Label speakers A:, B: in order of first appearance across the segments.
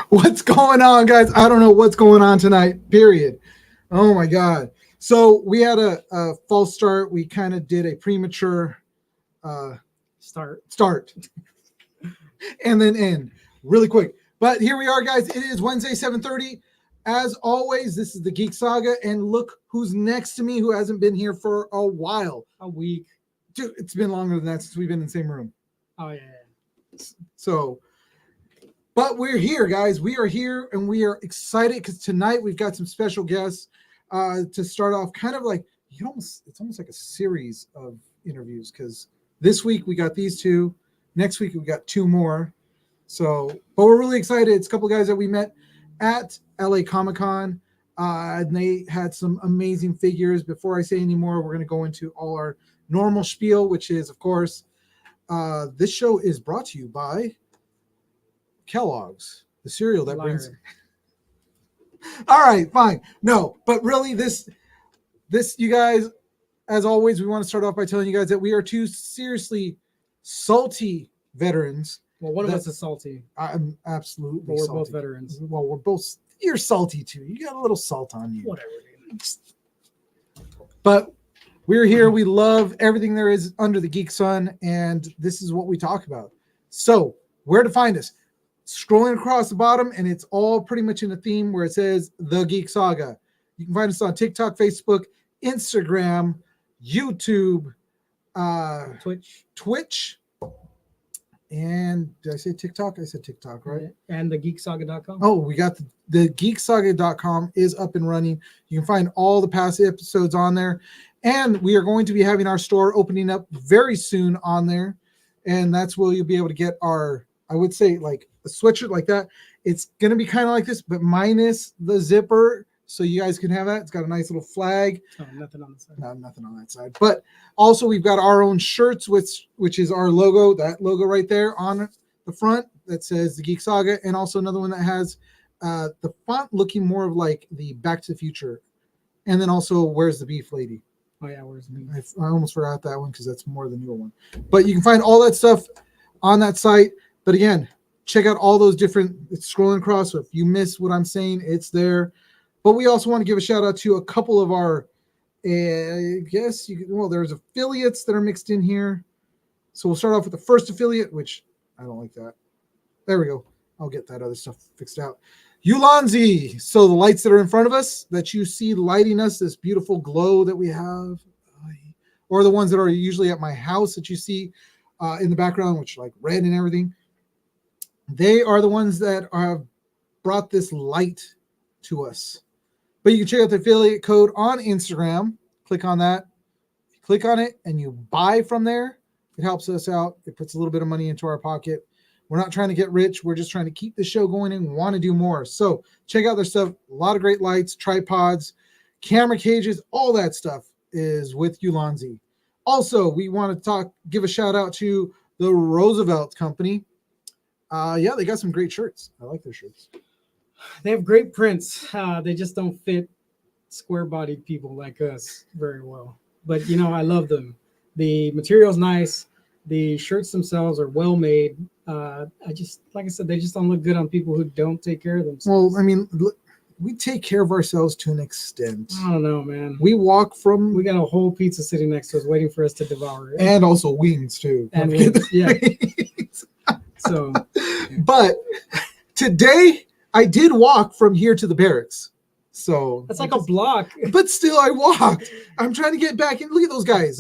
A: What's going on, guys? I don't know what's going on tonight, period. Oh my God. So we had a false start. We kind of did a premature uh, start and then end really quick. But here we are, guys. It is Wednesday, 7:30. As always, this is the Geek Saga. And look who's next to me who hasn't been here for a while.
B: A week.
A: Dude, it's been longer than that since we've been in the same room.
B: Oh, yeah.
A: So, but we're here, guys. We are here and we are excited because tonight we've got some special guests to start off. Kind of like it's almost like a series of interviews because this week we got these two. Next week we got two more. So, but we're really excited. It's a couple of guys that we met at LA Comic-Con. And they had some amazing figures. Before I say any more, we're going to go into all our normal spiel, which is, of course, this show is brought to you by Kellogg's, the cereal that brings. All right, fine. No, but really, this, you guys, as always, we want to start off by telling you guys that we are two seriously salty veterans.
B: Well, one of us is salty.
A: I'm absolutely.
B: But we're
A: salty.
B: both veterans.
A: Well, we're both. You're salty too. You got a little salt on you.
B: Whatever.
A: But we're here. We love everything there is under the geek sun, and this is what we talk about. So, where to find us? Scrolling across the bottom, and it's all pretty much in a theme where it says The Geek Saga. You can find us on TikTok, Facebook, Instagram, YouTube, Twitch. And did I say TikTok? I said TikTok, right?
B: And thegeeksaga.com.
A: Oh, we got the geeksaga.com is up and running. You can find all the past episodes on there. And we are going to be having our store opening up very soon on there. And that's where you'll be able to get our, I would say, like a sweatshirt like that. It's going to be kind of like this, but minus the zipper. So you guys can have that. It's got a nice little flag.
B: Oh, nothing on the side.
A: No, nothing on that side. But also we've got our own shirts, which is our logo, that logo right there on the front that says the Geek Saga. And also another one that has the font looking more of like the Back to the Future. And then also, Where's the Beef Lady?
B: Oh, yeah, Where's the Beef?
A: I almost forgot that one because that's more the newer one. But you can find all that stuff on that site. But again, check out all those different, it's scrolling across. So if you miss what I'm saying, it's there. But we also want to give a shout out to a couple of our, there's affiliates that are mixed in here. So we'll start off with the first affiliate, which I don't like that. There we go. I'll get that other stuff fixed out. Ulanzi. So the lights that are in front of us that you see lighting us, this beautiful glow that we have, or the ones that are usually at my house that you see in the background, which are like red and everything. They are the ones that have brought this light to us. But you can check out the affiliate code on Instagram. Click on that. Click on it and you buy from there. It helps us out. It puts a little bit of money into our pocket. We're not trying to get rich. We're just trying to keep the show going and want to do more. So check out their stuff. A lot of great lights, tripods, camera cages, all that stuff is with Ulanzi. Also, we want to give a shout out to the Roosevelt Company. They got some great shirts. I like their shirts.
B: They have great prints. They just don't fit square-bodied people like us very well. But, I love them. The material's nice. The shirts themselves are well made. Like I said, they just don't look good on people who don't take care of themselves.
A: Well, I mean, we take care of ourselves to an extent.
B: I don't know, man.
A: We got
B: a whole pizza sitting next to us waiting for us to devour it.
A: And also wings, too.
B: And wings, yeah. So,
A: but today I did walk from here to the barracks. So
B: that's like a block. But
A: still I walked. I'm trying to get back in. Look at those guys.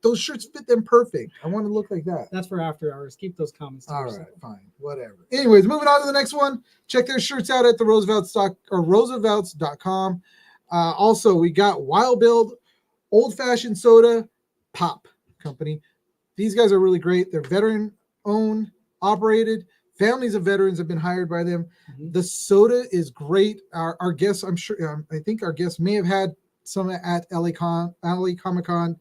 A: Those shirts fit them perfect. I want to look like that.
B: That's for after hours. Keep those comments.
A: All right, fine. Whatever. Anyways, moving on to the next one. Check their shirts out at the Roosevelts.com. Also, we got Wild Build Old Fashioned Soda Pop Company. These guys are really great. They're veteran owned, operated. Families of veterans have been hired by them. Mm-hmm. The soda is great. Our guests, I think our guests may have had some at LA Comic-Con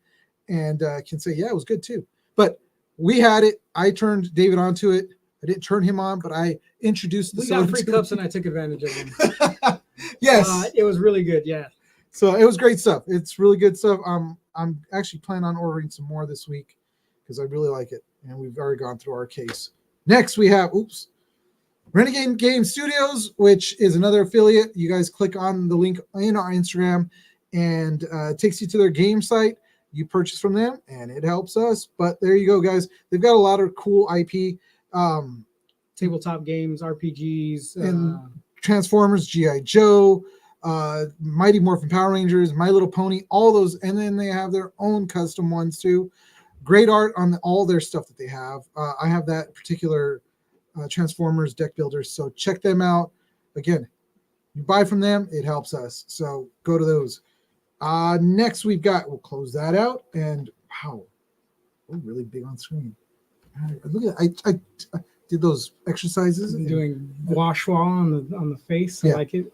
A: and can say, yeah, it was good too. But we had it. I turned David onto it. I didn't turn him on, but I introduced the soda.
B: We got free cups and I took advantage of them.
A: Yes.
B: It was really good, yeah.
A: So it was great stuff. It's really good stuff. I'm actually planning on ordering some more this week because I really like it. And we've already gone through our case. Next, we have, Renegade Game Studios, which is another affiliate. You guys click on the link in our Instagram, and it takes you to their game site. You purchase from them, and it helps us. But there you go, guys. They've got a lot of cool IP.
B: Tabletop games, RPGs,
A: And Transformers, G.I. Joe, Mighty Morphin Power Rangers, My Little Pony, all those. And then they have their own custom ones too. Great art on all their stuff that they have. I have that particular Transformers deck builders, so check them out. Again, you buy from them, it helps us. So go to those. Next we'll close that out. And wow, we're really big on screen. Look at I did those exercises.
B: doing wash wall on the face. I like it.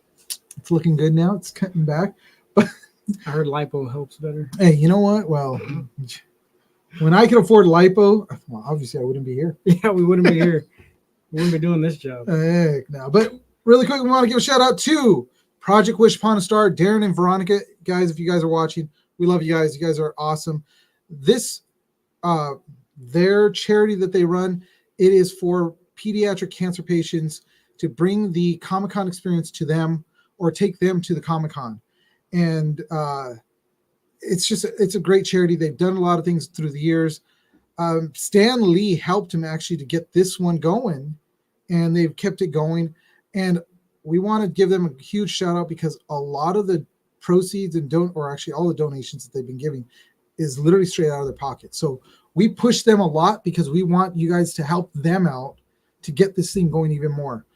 A: It's looking good now. It's cutting back. But
B: I heard lipo helps better.
A: hey, you know what? Well, when I could afford lipo, well, obviously I wouldn't be here.
B: Yeah, we wouldn't be here. We wouldn't be doing this job.
A: Heck no. But really quick, we want to give a shout out to Project Wish Upon a Star, Darren and Veronica. Guys, if you guys are watching, we love you guys. You guys are awesome. This, their charity that they run, it is for pediatric cancer patients to bring the Comic-Con experience to them or take them to the Comic-Con. And it's a great charity. They've done a lot of things through the years. Stan Lee helped him actually to get this one going, and they've kept it going. And we want to give them a huge shout out because a lot of the proceeds and all the donations that they've been giving is literally straight out of their pocket. So we push them a lot because we want you guys to help them out to get this thing going even more.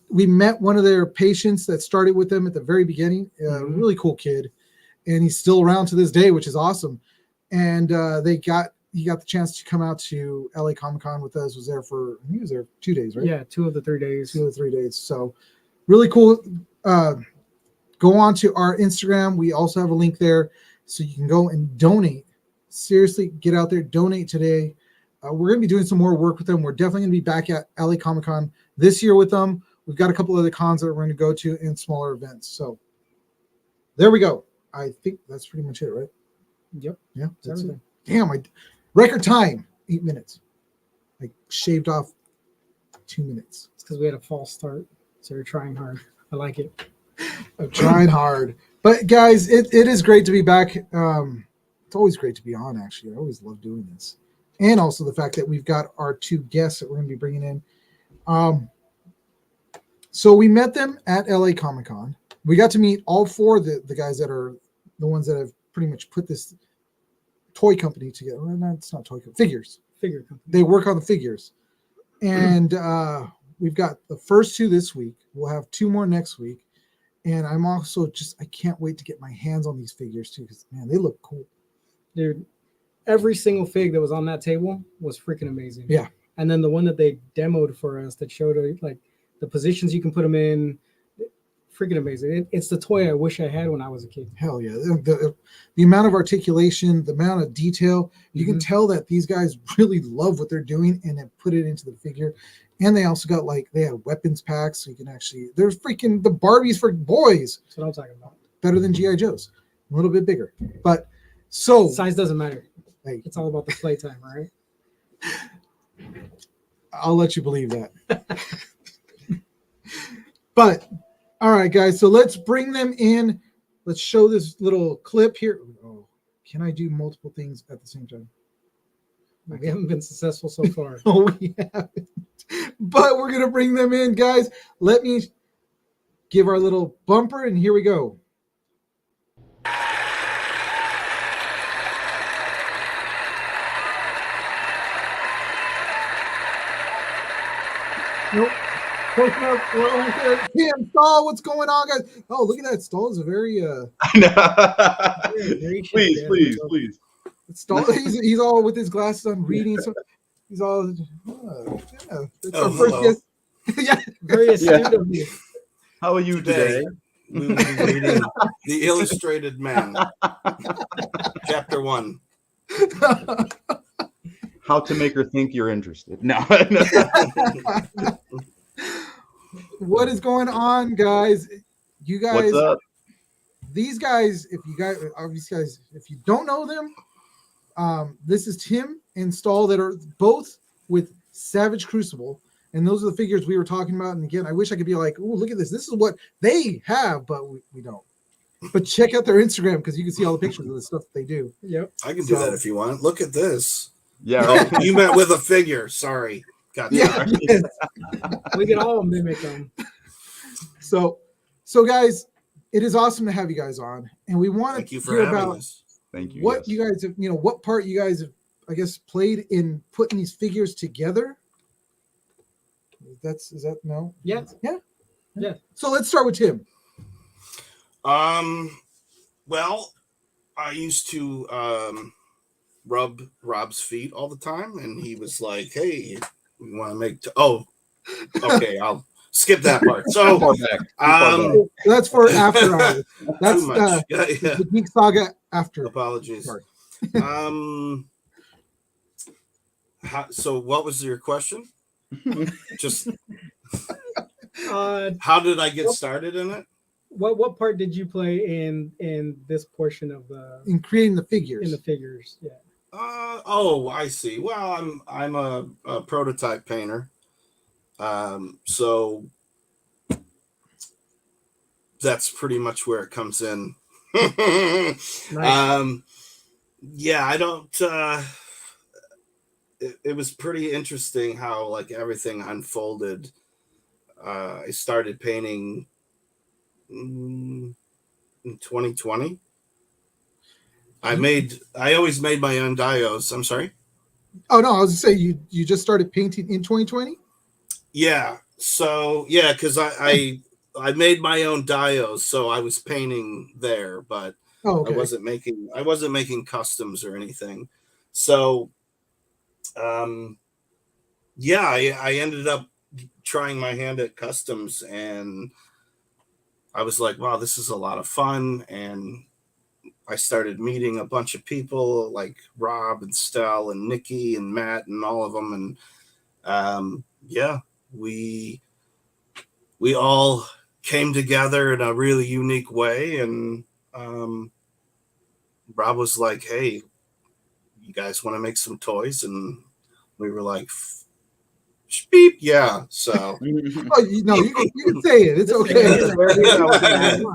A: We met one of their patients that started with them at the very beginning, really cool kid, and he's still around to this day, which is awesome. And he got the chance to come out to LA Comic-Con with us. He was there 2 days, right?
B: Yeah, 2 of the 3 days.
A: 2 of the 3 days. So really cool. Go on to our Instagram. We also have a link there so you can go and donate. Seriously, get out there, donate today. We're going to be doing some more work with them. We're definitely going to be back at LA Comic-Con this year with them. We've got a couple other cons that we're going to go to and smaller events. So there we go. I think that's pretty much it, right?
B: Yep.
A: Yeah, that's
B: everything.
A: it. Damn, record time, 8 minutes. I shaved off 2 minutes.
B: It's because we had a false start, so you're trying hard. I like it.
A: I'm trying hard. But guys, it is great to be back. It's always great to be on, actually. I always love doing this. And also the fact that we've got our 2 guests that we're going to be bringing in. So we met them at LA Comic-Con. We got to meet all 4 of the guys that are the ones that have pretty much put this toy company together. Well, no, it's not toy company. Figures.
B: Figure company.
A: They work on the figures. And we've got the first 2 this week. We'll have 2 more next week. And I'm also I can't wait to get my hands on these figures too, because man, they look cool.
B: Dude, every single fig that was on that table was freaking amazing.
A: Yeah.
B: And then the one that they demoed for us that showed like the positions you can put them in, freaking amazing. It's the toy I wish I had when I was a kid.
A: Hell yeah. The amount of articulation, the amount of detail, you can tell that these guys really love what they're doing and have put it into the figure. And they also got they had weapons packs, so you can there's freaking the Barbies for boys.
B: That's what I'm talking about.
A: Better than G.I. Joe's. A little bit bigger. But so
B: size doesn't matter.
A: Hey.
B: It's all about the playtime, all right?
A: I'll let you believe that. But all right, guys, so let's bring them in. Let's show this little clip here. Oh, can I do multiple things at the same time?
B: We haven't been successful so far.
A: Oh, we haven't. But we're going to bring them in, guys. Let me give our little bumper, and here we go. Nope. We're over here. Tim Stahl, what's going on, guys? Oh, look at that. Stahl is a very
C: I know. Please.
A: Stahl, he's all with his glasses on, reading. So he's all. Yeah. That's our first guest. Yeah,
B: very astute of you.
C: How are you today?
D: We will be reading The Illustrated Man, Chapter 1.
C: How to make her think you're interested. No.
A: What is going on, guys? You guys,
C: what's up?
A: These guys, if you don't know them, this is Tim and Stahl that are both with Savage Crucible. And those are the figures we were talking about. And again, I wish I could be like, oh, look at this. This is what they have, but we don't. But check out their Instagram because you can see all the pictures of the stuff that they do.
B: Yep.
D: I can do that if you want. Look at this.
C: Yeah.
D: Oh,
C: Right.
D: you meant with a figure. Sorry. Got
A: Yeah.
D: that.
A: Yes.
B: We can all mimic them.
A: So guys, it is awesome to have you guys on. And we want
D: Thank
A: to
D: you for
A: hear
D: having
A: about
D: us.
C: Thank you.
A: what
C: yes.
A: you guys have, what part you guys have, I guess, played in putting these figures together. Is that no?
B: Yeah.
A: So let's start with Tim.
D: Well, I used to rub Rob's feet all the time, and he was like, "Hey, we want to make." Okay, I'll skip that part.
C: Too
D: So,
C: far back. Too far back.
A: That's for after hours. That's
D: too much. Yeah.
A: the Geek Saga after.
D: Apologies.
A: Sorry.
D: So what was your question? Just
B: Uh,
D: how did I get started in it?
B: what part did you play in this portion of the
A: In creating the figures.
B: in the figures? Yeah.
D: I see. Well, I'm a prototype painter. So that's pretty much where it comes in.
B: Nice.
D: Yeah, I don't it was pretty interesting how like everything unfolded. I started painting in 2020. I always made my own dios. I'm sorry.
A: Oh no, I was gonna say you just started painting in 2020.
D: Yeah. So yeah, because I made my own dios, so I was painting there, but
A: Oh, okay.
D: I wasn't making customs or anything. So yeah, I ended up trying my hand at customs, and I was like, wow, this is a lot of fun. And I started meeting a bunch of people like Rob and Stell and Nikki and Matt and all of them. And yeah, we all came together in a really unique way. And Rob was like, hey, you guys want to make some toys? And we were like, beep, yeah. So
A: Oh, you can say it. It's okay.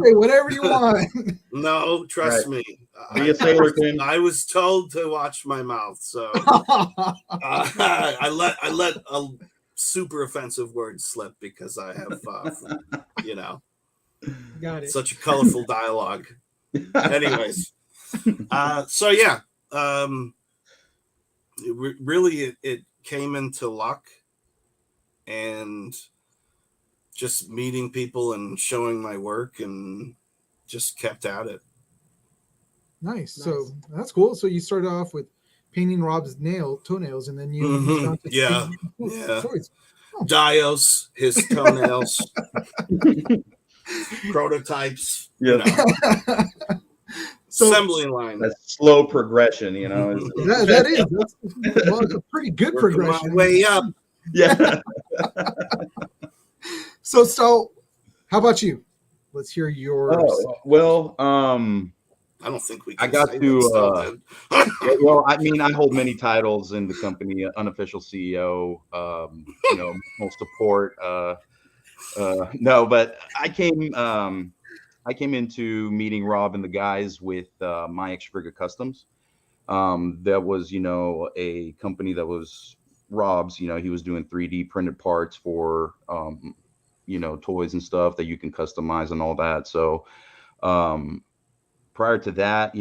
A: Say whatever you want.
D: no, trust me.
C: Be a sailor, Tim.
D: I was told to watch my mouth, so I let a super offensive word slip because I have
B: Got it.
D: such a colorful dialogue. Anyways, so yeah, it came into luck and just meeting people and showing my work, and just kept at it.
A: Nice. So that's cool. So you started off with painting Rob's toenails, and then you moved on to
D: Yeah.
A: painting
D: Yeah.
A: toys.
D: Dios, his toenails, prototypes,
C: Yeah.
A: So
D: assembly line.
C: That's slow progression, is-
A: that's a pretty good
D: Working my
A: progression.
D: way up.
C: yeah.
A: So how about you? Let's hear yours.
C: Oh, well,
D: I don't think we
C: I
D: can
C: got
D: say
C: to,
D: what Stell did.
C: well, I mean, I hold many titles in the company: unofficial CEO, most support. No, but I came into meeting Rob and the guys with My Extra Figure Customs. That was, a company that was Rob's. He was doing 3D printed parts for, toys and stuff that you can customize and all that. So, prior to that,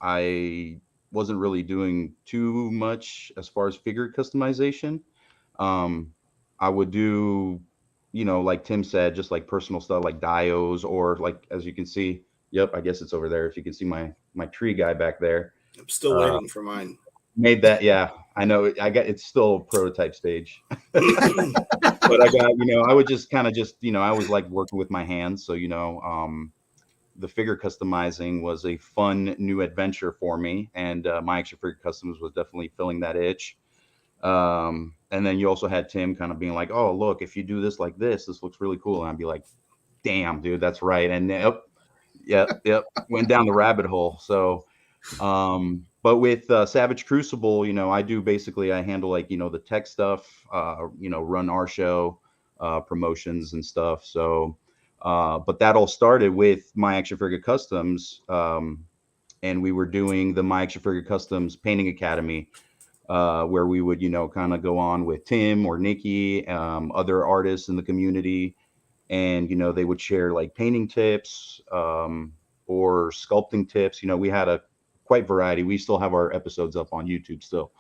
C: I wasn't really doing too much as far as figure customization. I would do, like Tim said, just like personal stuff like dios, or like, as you can see, yep, I guess it's over there. If you can see my tree guy back there.
D: I'm still waiting for mine.
C: Made that, yeah. I know it's still prototype stage. But I got, I would just kind of I was like working with my hands. So, the figure customizing was a fun new adventure for me, and My Extra Figure Customs was definitely filling that itch. And then you also had Tim kind of being like, oh, look, if you do this like this looks really cool. And I'd be like, damn, dude, that's right. And yep, went down the rabbit hole. So, but But with Savage Crucible, you know, I handle like, you know, the tech stuff, you know, run our show, promotions and stuff. So, but that all started with My Action Figure Customs. And we were doing the My Action Figure Customs Painting Academy, where we would, you know, kind of go on with Tim or Nikki, other artists in the community. And, you know, they would share like painting tips, or sculpting tips. You know, we had a quite variety. We still have our episodes up on YouTube still.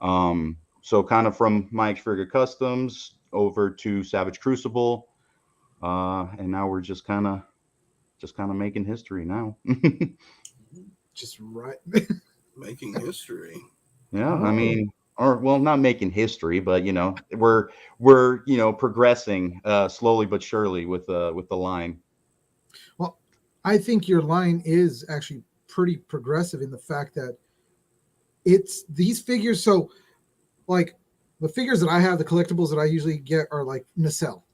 C: So kind of from My Action Figure Customs over to Savage Crucible. And now we're just kind of making history now.
A: Just right.
D: Making history.
C: Yeah,
A: Oh.
C: I mean, or well, not making history, but you know, we're you know, progressing slowly but surely with the line.
A: Well, I think your line is actually pretty progressive in the fact that it's these figures. So, like the figures that I have, the collectibles that I usually get are like nacelle,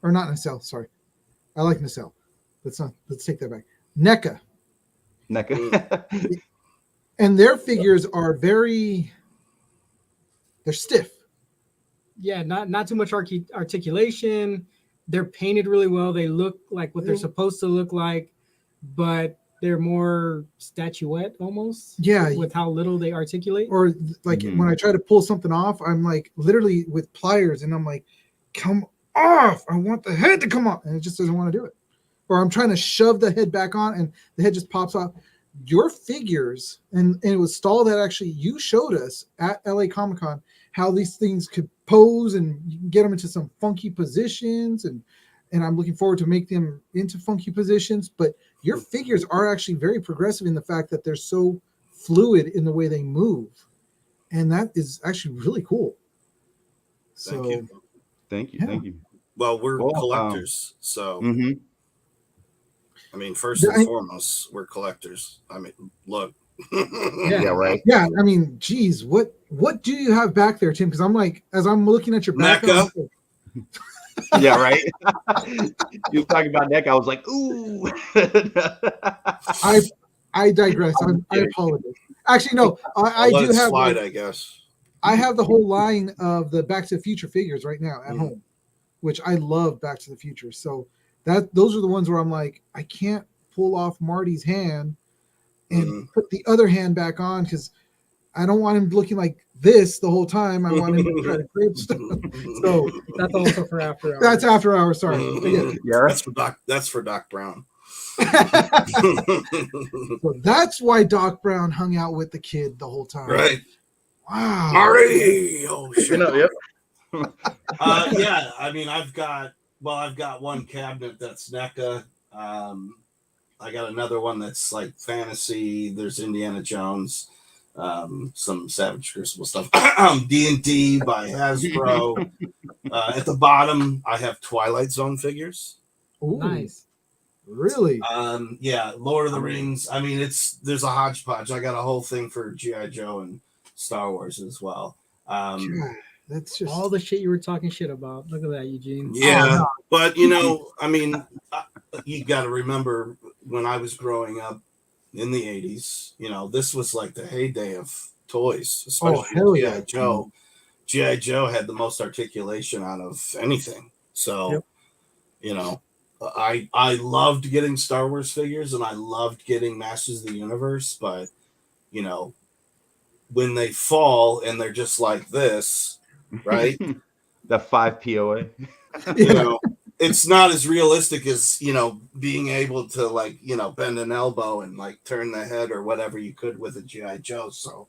A: or not nacelle. Sorry, I like nacelle. Let's take that back. NECA.
C: NECA.
A: And their figures are they're stiff.
B: Yeah, not too much articulation. They're painted really well. They look like what they're supposed to look like, but they're more statuette almost.
A: Yeah.
B: With how little they articulate.
A: Or like when I try to pull something off, I'm like literally with pliers and I'm like, come off. I want the head to come off. And it just doesn't want to do it. Or I'm trying to shove the head back on and the head just pops off. Your figures, and it was Stahl that actually you showed us at LA Comic Con how these things could pose and you can get them into some funky positions, and I'm looking forward to make them into funky positions. But your figures are actually very progressive in the fact that they're so fluid in the way they move, and that is actually really cool.
D: Thank
A: So,
D: you.
C: Thank you.
A: Yeah.
C: Thank you.
D: Well, we're
C: Well,
D: collectors, so
C: Mhm.
D: I mean, first and foremost, we're collectors. I mean, look.
C: Yeah, right.
A: yeah, I mean, geez, what do you have back there, Tim? Because I'm like, as I'm looking at your back,
D: NECA.
C: Yeah, right. You were talking about NECA. I was like, ooh.
A: I digress. I apologize. Actually, no, I
D: let
A: do
D: it
A: have.
D: slide, I guess.
A: I have the whole line of the Back to the Future figures right now at home, which I love Back to the Future. So those are the ones where I'm like, I can't pull off Marty's hand and put the other hand back on because I don't want him looking like this the whole time. I want him to try to grip stuff. So
B: That's also for after hours.
A: that's after hours. Sorry.
C: Yeah,
D: That's for Doc Brown.
A: So that's why Doc Brown hung out with the kid the whole time.
D: Right.
A: Wow.
D: Marty. Oh shit.
C: You know, yep.
D: Yeah, I mean, I've got one cabinet that's NECA. I got another one that's like fantasy. There's Indiana Jones, some Savage Crucible stuff. D&D by Hasbro. At the bottom, I have Twilight Zone figures.
A: Ooh,
B: Nice.
A: really?
D: Yeah, Lord of the Rings. I mean, there's a hodgepodge. I got a whole thing for G.I. Joe and Star Wars as well.
A: God, that's just
B: All the shit you were talking shit about. Look at that, Eugene.
D: Yeah,
A: Oh, no.
D: but you know, I mean, you got to remember when I was growing up in the 80s, you know, this was like the heyday of toys, especially
A: hell
D: G.I.
A: yeah.
D: Joe. G.I. Joe had the most articulation out of anything. So, you know, I loved getting Star Wars figures and I loved getting Masters of the Universe, but, you know, when they fall and they're just like this, right?
C: The 5 POA.
D: You know, it's not as realistic as, you know, being able to like, you know, bend an elbow and like turn the head or whatever you could with a G.I. Joe. So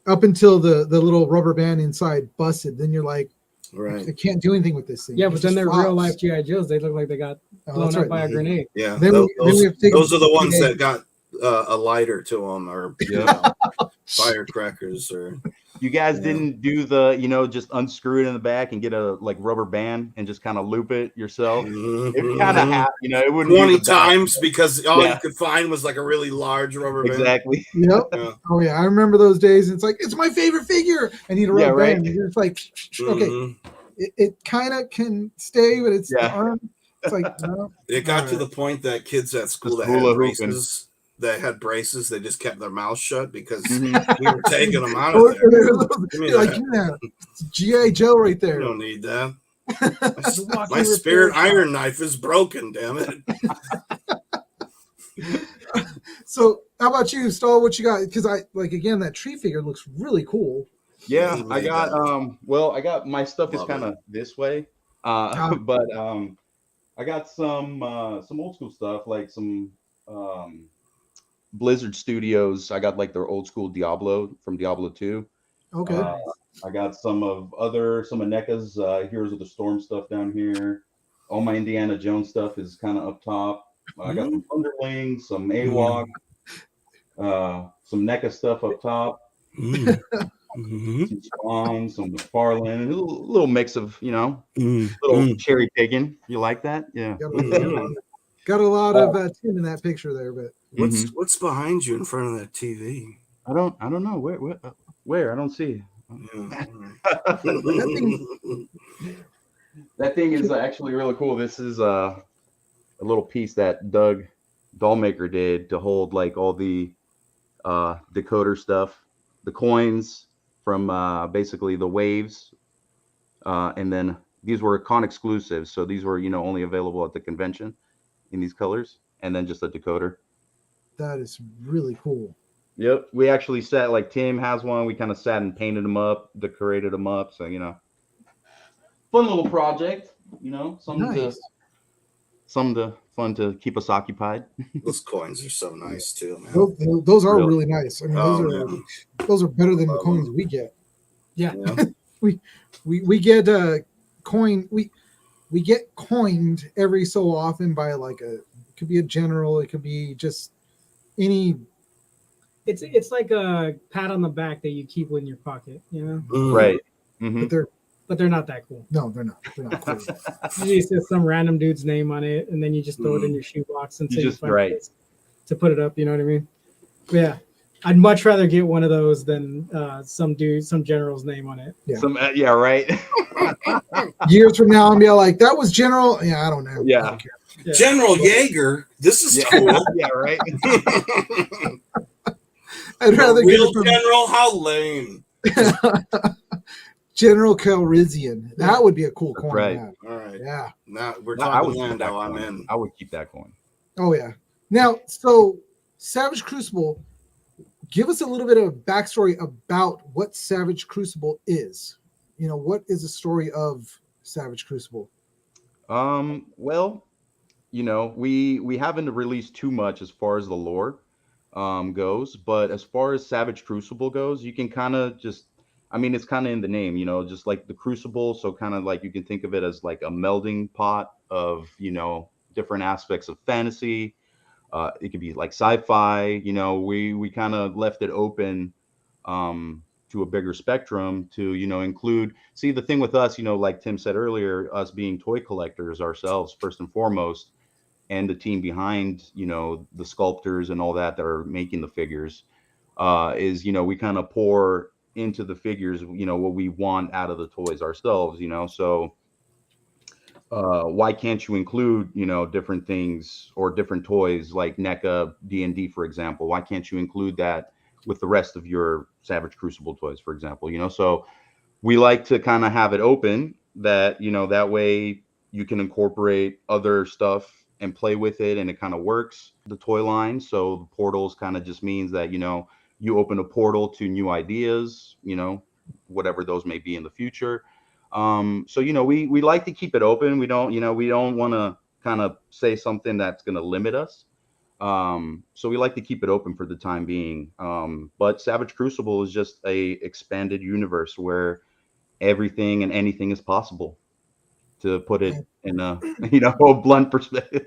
A: up until the little rubber band inside busted, then you're like,
D: right.
A: I can't do anything with this thing.
B: Yeah,
A: It
B: but
A: just
B: then they're
A: flops.
B: real life G.I. Joes. They look like they got
A: Oh,
B: blown
A: that's
B: up
A: right.
B: by a grenade.
D: Yeah.
A: Then we have to take
D: those
A: them
D: are the
A: to
D: ones
A: the
D: that got a lighter to them or you know, firecrackers or
C: You guys didn't do the, you know, just unscrew it in the back and get a like rubber band and just kind of loop it yourself. It kind of happened, you know, it wouldn't
D: 20
C: be the best.
D: times because all
C: Yeah.
D: you could find was like a really large rubber band.
C: Exactly.
A: Yep.
D: Yeah.
A: Oh yeah, I remember those days. It's like it's my favorite figure. I need a rubber
C: Yeah, right.
A: band. And you're just like, okay,
D: Mhm.
A: it kind of can stay, but it's the
C: Yeah.
A: arm. It's like no.
D: It got to
A: Alright.
D: the point that kids at school that
C: hula
D: had
C: hooping.
D: braces, that had braces, they just kept their mouth shut because
C: Mhm.
D: we were taking them out
A: Or-
D: of there. Give me
A: You're like,
D: that.
A: give me that. It's G.I. Joe right
D: You
A: there.
D: don't need that.
B: The walking
D: My spirit
B: repair shop.
D: iron knife is broken, damn it.
A: So how about you, Stahl? What you got? Because I like again that tree figure looks really cool.
C: Yeah,
D: he
C: I
D: made
C: got
D: that.
C: well, I got my stuff is
D: Love
C: kind
D: it.
C: of this way. But I got some old school stuff like some um Blizzard Studios. I got like their old school Diablo from Diablo 2.
A: Okay.
C: Uh, I got some of NECA's Heroes of the Storm stuff down here. All my Indiana Jones stuff is kind of up top. I got some Thunderlings, some AWOC, some NECA stuff up top, some Spawn, some McFarlane, a little mix of, little cherry picking. You like that? Yeah.
A: Got a lot of Tim in that picture there, but
D: What's behind you in front of that TV?
C: I don't know where I don't see.
D: Yeah.
C: That thing is actually really cool. This is a little piece that Doug Dollmaker did to hold like all the decoder stuff, the coins from basically the waves, and then these were con exclusives. So these were only available at the convention in these colors, and then just a decoder.
A: that is really cool.
C: Yep, we actually sat like Tim has one. We kind of sat and painted them up, decorated them up. So fun little project. Something fun to keep us occupied.
D: Those coins are so nice too, man.
A: Those are really nice. I mean,
D: Oh,
A: those are better than the coins we get.
B: Yeah.
A: We get coin. We get coined every so often by like it could be a general. It could be just any.
B: It's like a pat on the back that you keep in your pocket,
C: Right. Mm-hmm.
A: But
B: But they're not that cool.
A: no, they're not. They're not cool.
B: Usually it says some random dude's name on it, and then you just throw it in your shoebox until you find a place to put it up. You know what I mean? But yeah, I'd much rather get one of those than some general's name on it.
A: Yeah.
C: Yeah, right.
A: Years from now, I'm be like, that was General. Yeah, I don't know.
C: Yeah.
A: I don't care.
B: Yeah.
D: General Jaeger, this is
C: Yeah,
D: cool.
C: yeah, right.
A: I'd rather get
D: Real
A: it from
D: General, how lame.
A: General Calrissian. That would be a cool coin.
C: Right.
A: to have.
D: All right.
A: Yeah.
D: Now we're
C: I would
D: talking
C: keep that
D: Lando. I'm
C: coin.
D: in.
C: I would keep that coin.
A: Oh yeah. Now, so Savage Crucible, give us a little bit of backstory about what Savage Crucible is. What is the story of Savage Crucible?
C: Well, we haven't released too much as far as the lore goes, but as far as Savage Crucible goes, you can kind of just, it's kind of in the name, just like the Crucible. So kind of like you can think of it as like a melding pot of, different aspects of fantasy. It could be like sci-fi, we kind of left it open to a bigger spectrum to, include, see the thing with us, like Tim said earlier, us being toy collectors ourselves, first and foremost, and the team behind, the sculptors and all that are making the figures, is, we kind of pour into the figures, what we want out of the toys ourselves, so why can't you include, different things or different toys like NECA D&D, for example? Why can't you include that with the rest of your Savage Crucible toys, for example? So we like to kind of have it open that, that way you can incorporate other stuff and play with it, and it kind of works, the toy line. So the portals kind of just means that, you open a portal to new ideas, whatever those may be in the future. So we like to keep it open. We don't want to kind of say something that's going to limit us. So we like to keep it open for the time being. But Savage Crucible is just a expanded universe where everything and anything is possible, to put it in a a blunt perspective.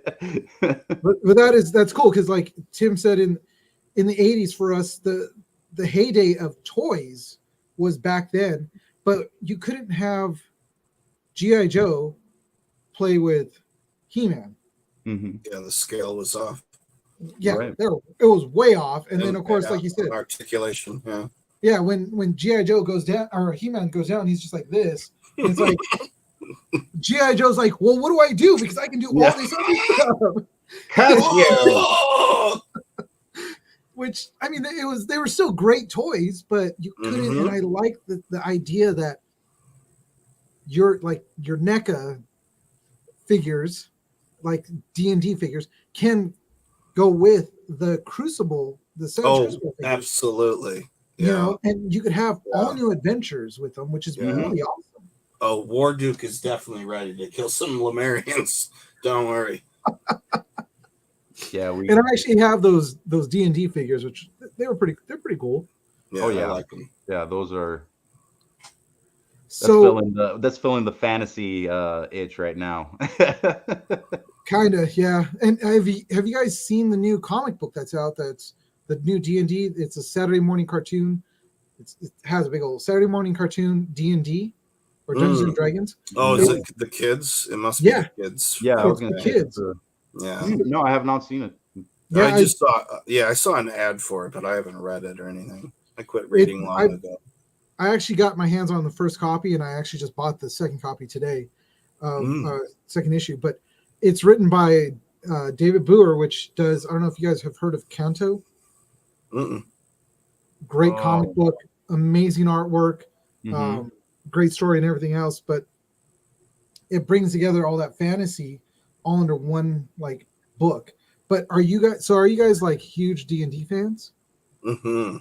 A: But that's cool because like Tim said, in the 80s for us, the heyday of toys was back then. But you couldn't have G.I. Joe play with He-Man.
C: Mm-hmm.
D: Yeah, the scale was off.
A: Yeah,
C: Right.
A: it was way off. And then, of course, like you said,
D: articulation. Yeah.
A: yeah, when G.I. Joe goes down or He-Man goes down, he's just like this. And it's like G.I. Joe's like, well, what do I do? Because I can do all this other stuff.
D: Whoa!
A: which I mean, they were still great toys, but you couldn't.
D: Mhm.
A: And I like the idea that your NECA figures, like D&D figures, can go with the Crucible, the Savage
D: Oh,
A: Crucible figures.
D: absolutely.
A: You
D: Yeah.
A: know, and you could have all
D: Yeah.
A: new adventures with them, which is
D: Yeah.
A: really awesome.
D: Oh, Warduke is definitely ready to kill some Lemurians. Don't worry.
C: Yeah, we.
A: And I actually have those D&D figures, which they're pretty cool.
D: Yeah,
C: Oh, yeah.
D: I like them.
C: Yeah, those are.
A: So
C: That's filling the fantasy itch right now.
A: kind of, yeah. And have you guys seen the new comic book that's out? That's the new D&D. It's a Saturday morning cartoon. It has a big old Saturday morning cartoon D&D or Dungeons and Dragons.
D: Oh, is it the kids? It must be
A: Yeah.
D: the kids.
C: Yeah, I was
A: It's
C: gonna
A: the
C: say
A: kids.
D: Yeah.
C: No, I have not seen it.
A: Yeah,
D: I just saw. Yeah, I saw an ad for it, but I haven't read it or anything. I quit reading long ago.
A: I actually got my hands on the first copy, and I actually just bought the second copy today, second issue. But it's written by David Boer, which does. I don't know if you guys have heard of Kanto.
D: Mm-mm.
A: Great
C: Oh.
A: comic book, amazing artwork,
C: Mhm.
A: great story, and everything else. But it brings together all that fantasy all under one like book. But are you guys like huge D&D fans
D: Mm-hmm.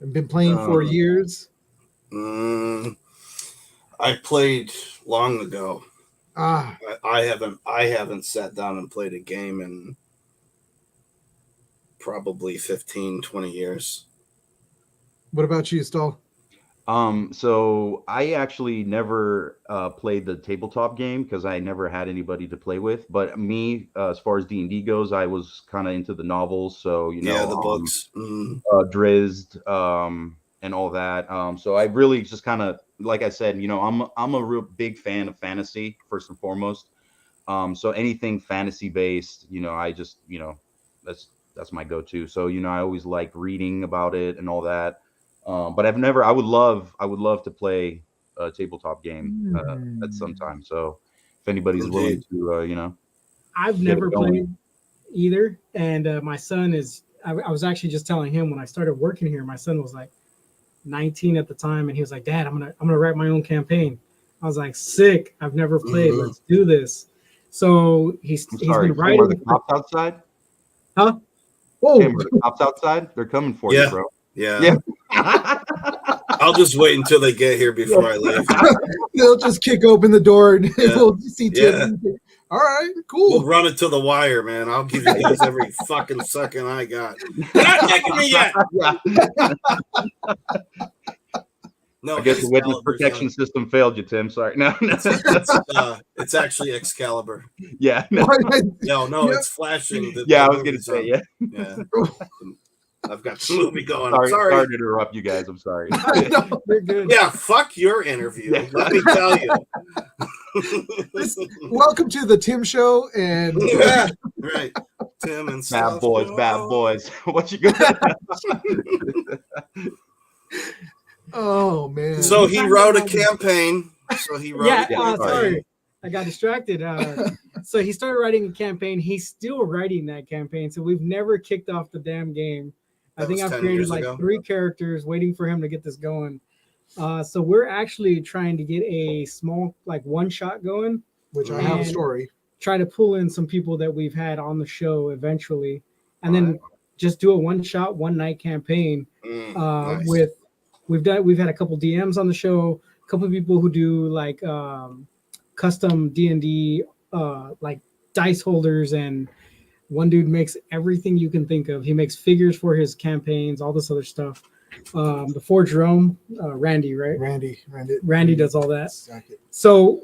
A: and been playing for years?
D: I played long ago.
A: Ah,
D: I haven't sat down and played a game in probably 15, 20 years.
A: what about you, Stahl?
C: So I actually never played the tabletop game because I never had anybody to play with. But me, as far as D&D goes, I was kind of into the novels. So
D: Yeah, the books. Mm.
C: Drizzt, and all that. So I really just kind of, like I said, I'm a real big fan of fantasy first and foremost. So anything fantasy based, I just, that's my go-to. So I always like reading about it and all that. But I would love to play a tabletop game at some time. So if anybody's willing to,
B: I've
C: get
B: never
C: it going.
B: played either, and my son is. I was actually just telling him when I started working here. My son was like 19 at the time, and he was like, "Dad, I'm gonna write my own campaign." I was like, "Sick! I've never played.
D: Mhm.
B: Let's do this." So he's
C: I'm sorry,
B: been
C: Tim, are
B: writing.
C: the cops outside?
B: Huh?
A: Whoa!
C: Tim, are the cops outside? They're coming for
D: Yeah.
C: you, bro.
D: Yeah.
C: Yeah.
D: I'll just wait until they get here before I leave.
A: They'll just kick open the door and
D: Yeah.
A: we'll see Tim. All right,
D: We'll
A: cool.
D: run it to the wire, man. I'll give you these every fucking second I got. You're not taking me yet.
C: Yeah.
D: No,
C: I guess the witness
D: Excalibur's
C: protection system failed you, Tim. Sorry. No.
D: it's actually Excalibur.
C: Yeah. No.
D: No,
A: Yeah.
D: it's flashing.
C: Yeah, I was gonna say, yeah.
D: Yeah. I've got the movie going.
C: Sorry
D: Sorry.
C: to interrupt you guys. I'm sorry.
B: They're good.
D: Yeah, fuck your interview.
C: Yeah.
D: Let me tell you.
A: Welcome to the Tim Show, and
D: Yeah, right. Tim and
C: Bad boys, bad boys. What you got?
A: oh man.
D: So he wrote a campaign. So he wrote.
B: Yeah,
D: a campaign.
B: sorry. I got distracted. So he started writing a campaign. He's still writing that campaign. So we've never kicked off the damn game. I
D: That
B: think
D: was
B: I've
D: 10
B: created
D: years
B: like
D: ago.
B: 3 characters waiting for him to get this going. So we're actually trying to get a small like one shot going,
A: which I have a
B: And-
A: story.
B: try to pull in some people that we've had on the show eventually, and then just do a one shot, one night campaign.
D: Nice.
B: We've had a couple DMs on the show, a couple of people who do like custom D&D like dice holders, and one dude makes everything you can think of. He makes figures for his campaigns, all this other stuff. The Forge Rome, Randy, right? Randy does all that.
A: Exactly.
B: So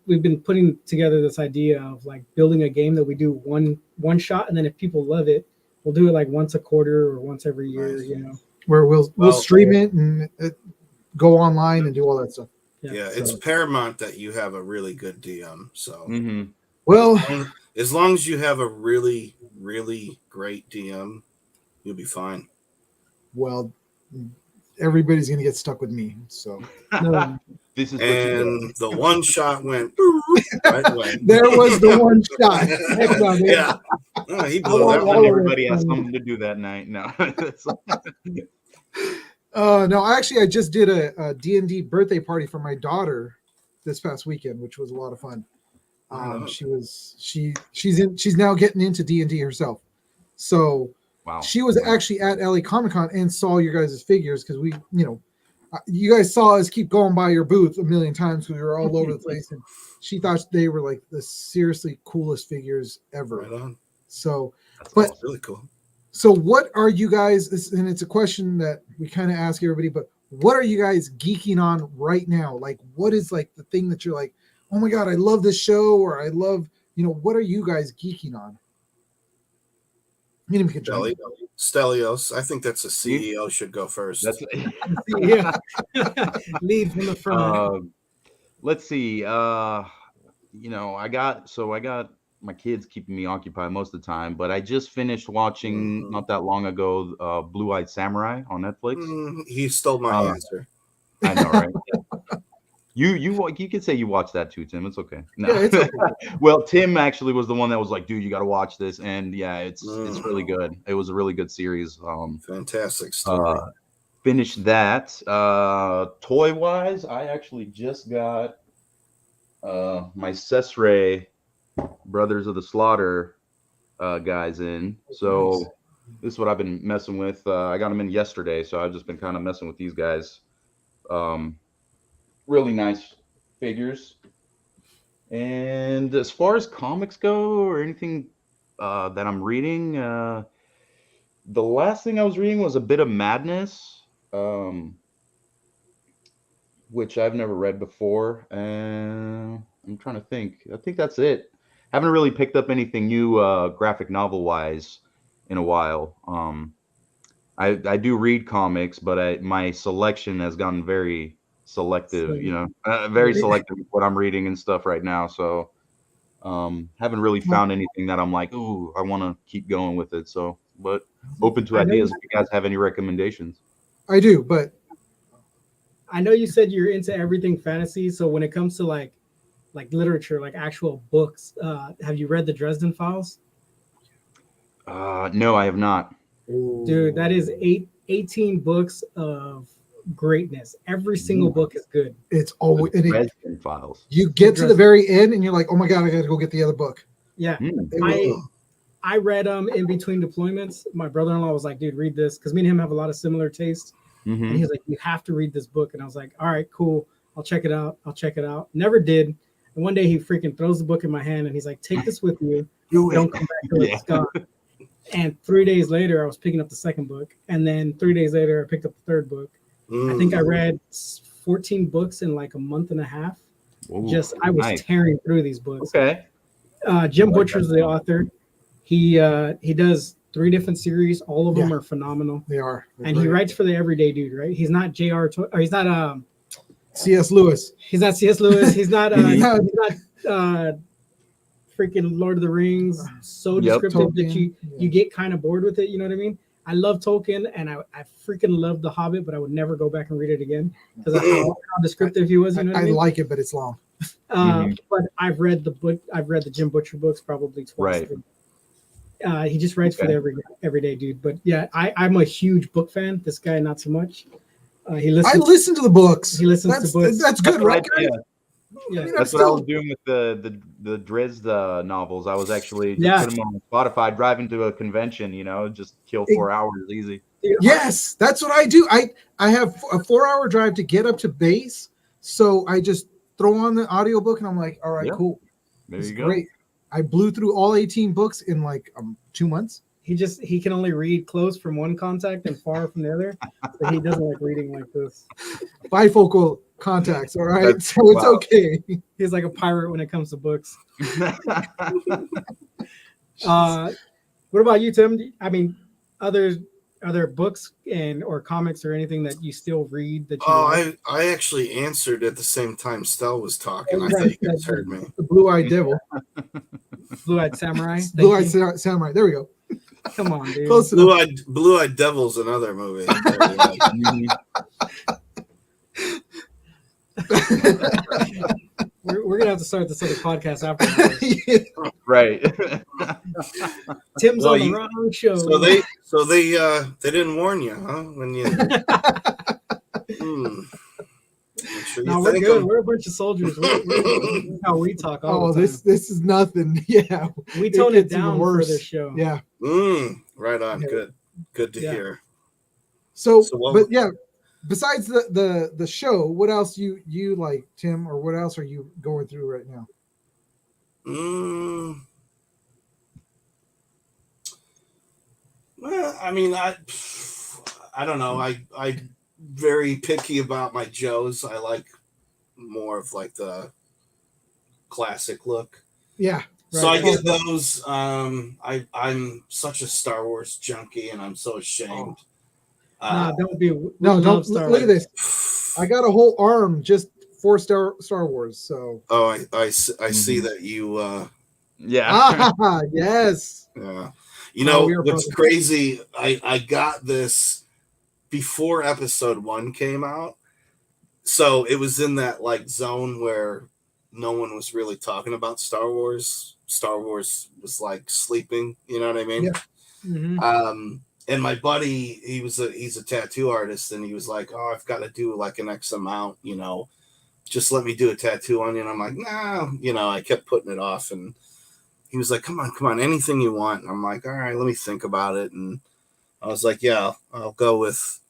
B: we've been putting together this idea of like building a game that we do one shot, and then if people love it, we'll do it like once a quarter or once every year.
D: Nice.
B: You know.
A: Where we'll
D: Well,
A: stream it and go online and do all that stuff.
D: Yeah, it's paramount that you have a really good DM. So
C: Mm-hmm.
A: Well,
D: as long as you have a really, really great DM, you'll be fine.
A: well, everybody's gonna get stuck with me. So
B: No,
C: This is what you get.
D: And the one shot went right away.
A: there was the one shot.
B: heck no, dude.
D: Yeah. He
B: Oh,
D: blew that
C: And
B: well,
D: one.
C: everybody has
B: um,
C: something to do that night. No.
A: No, I just did a D&D birthday party for my daughter this past weekend, which was a lot of fun.
D: Right on.
A: She's now getting into D&D herself. So
C: Wow.
A: she was actually at LA Comic Con and saw your guys' figures because we, you guys saw us keep going by your booth a million times. We were all over the place, and she thought they were like the seriously coolest figures ever.
D: Right on.
A: So,
C: That's
A: but
C: awesome.
D: Really cool.
A: so what are you guys? And it's a question that we kind of ask everybody, but what are you guys geeking on right now? Like, what is like the thing that you're like, oh my god, I love this show, or I love, what are you guys geeking on? We can join.
D: Stelios. I think that's a CEO should go first.
C: That's
B: yeah. Lead from the front.
C: let's see. I got my kids keeping me occupied most of the time, but I just finished watching not that long ago Blue Eyed Samurai on Netflix.
D: He stole my answer.
C: I know, right? You could say you watched that too, Tim. It's okay. No.
A: Yeah, it's okay.
C: Well, Tim actually was the one that was like, dude, you got to watch this, and yeah, it's really good. It was a really good series.
D: Fantastic story.
C: Finished that. Toy wise, I actually just got my Cesare Brothers of the Slaughter guys in. So this is what I've been messing with. I got them in yesterday, so I've just been kind of messing with these guys. Really nice figures. And as far as comics go or anything that I'm reading, the last thing I was reading was A Bit of Madness, which I've never read before. I'm trying to think. I think that's it. Haven't really picked up anything new graphic novel wise in a while. I do read comics, but my selection has gotten very selective, very selective with what I'm reading and stuff right now. So haven't really found anything that I'm like, ooh, I want to keep going with it. So, but open to ideas if you guys have any recommendations.
A: I do, but
B: I know you said you're into everything fantasy. So when it comes to like literature, like actual books, have you read the Dresden Files?
C: No, I have not.
B: Dude, that is 18 books of greatness. Every single book is good.
A: it's always
C: Dresden Files.
A: you get to the very end and you're like, oh my god, I gotta go get the other book.
B: Yeah.
C: Mm.
B: I read them in between deployments. My brother-in-law was like, dude, read this, because me and him have a lot of similar tastes.
C: Mhm.
B: And he's like, you have to read this book. And I was like, all right, cool. I'll check it out. Never did. And one day he freaking throws the book in my hand and he's like, take this with you. Don't come back till it's gone. And 3 days later, I was picking up the second book. And then 3 days later, I picked up the third book. I think I read 14 books in like a month and a half.
C: Ooh,
B: I was
C: nice.
B: tearing through these books.
C: Okay.
B: Jim Butcher's the author. He does 3 different series. All of them are phenomenal.
A: They are.
B: And he writes for the everyday dude, right? He's not he's not
A: C.S. Lewis.
B: He's not C.S. Lewis. He's not freaking Lord of the Rings. So descriptive that you get kind of bored with it. You know what I mean? I love Tolkien, and I freaking love The Hobbit, but I would never go back and read it again because of how descriptive he was. You know what I mean?
A: like it, but it's long.
B: But I've read the Jim Butcher books probably twice.
C: Right.
B: He just writes for the everyday dude. But yeah, I'm a huge book fan. This guy, not so much. I
A: listen to the books.
B: He listens to books.
A: That's good, right?
C: Yeah.
B: Yeah.
A: I mean,
C: That's what I was doing with the Dresden novels. I was actually just putting them on Spotify, driving to a convention, just kill 4 hours easy.
A: Yes, that's what I do. I have a 4-hour drive to get up to base, so I just throw on the audiobook and I'm like, all right, cool.
C: There
A: It's
C: you go.
A: great. I blew through all 18 books in like 2 months.
B: He can only read close from one contact and far from the other. So he doesn't like reading like this.
A: Bifocal contacts, all right? So it's okay.
B: He's like a pirate when it comes to books. What about you, Tim? I mean, are there books or comics or anything that you still read that you like?
D: I actually answered at the same time Stel was talking. I thought you guys heard me.
A: The Blue-Eyed Devil.
B: Blue-Eyed Samurai.
A: Blue-Eyed Samurai. There we go.
B: Come on, dude.
A: Close enough.
D: Blue-Eyed Devil's another movie.
B: We're gonna have to start this other podcast after.
C: Right.
B: Tim's
D: Well,
B: on the
D: you-
B: wrong show.
D: So they didn't warn you, huh? When you make sure you
B: No, we're
D: thank
B: good.
D: them.
B: We're a bunch of soldiers. This is how we talk all
A: Oh,
B: the time.
A: this is nothing. Yeah,
B: We tone it
A: gets even
B: down for
A: worse.
B: this show.
A: Yeah.
D: Right on.
A: Yeah.
D: Good to
B: Yeah.
D: hear.
A: So,
D: So what-
A: but yeah, besides the show, what else you like, Tim, or what else are you going through right now?
D: Well, I mean, I don't know. I very picky about my Joes. I like more of like the classic look.
A: Yeah.
D: So
B: Right.
D: I get those. I'm such a Star Wars junkie, and I'm so ashamed.
B: Nah, don't be. we
A: No,
B: love
A: don't
B: Star
A: look at
B: Wars.
A: this. I got a whole arm just for Star Wars. So
D: Oh, I see that you.
C: Yeah.
A: yes.
D: Yeah. You know
A: we are
D: what's
A: brothers.
D: crazy? I got this before episode 1 came out, so it was in that like zone where no one was really talking about Star Wars. Star Wars was like sleeping. You know what I mean?
A: Yeah.
B: Mhm.
D: And my buddy, he's a tattoo artist, and he was like, "Oh, I've got to do like an X amount, you know, just let me do a tattoo on you." And I'm like, "Nah," you know, I kept putting it off, and he was like, come on, anything you want. And I'm like, all right, let me think about it. And I was like, yeah, I'll go with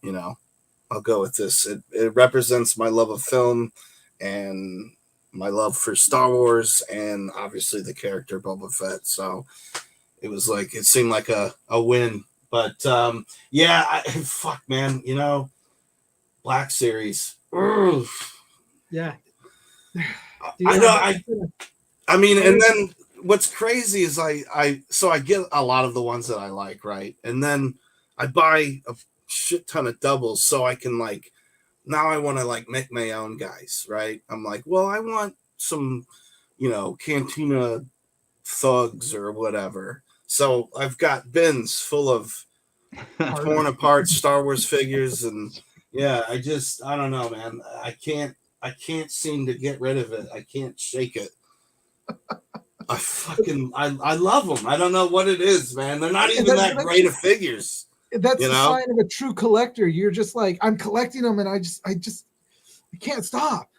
D: this. It represents my love of film and my love for Star Wars and obviously the character Boba Fett. So it was like, it seemed like a win. But yeah, fuck, man, you know, Black Series. Ugh.
B: Yeah.
D: I know. I mean, and then what's crazy is I get a lot of the ones that I like, right? And then I buy a shit ton of doubles so I can like, now I want to like make my own guys, right? I'm like, well, I want some, you know, Cantina thugs or whatever. So I've got bins full of torn apart Star Wars figures, and yeah, I don't know, man. I can't seem to get rid of it. I can't shake it. I love them. I don't know what it is, man. They're not even that great of figures.
A: That's
D: You
A: the
D: know?
A: sign of a true collector. You're just like, I'm collecting them, and I can't stop.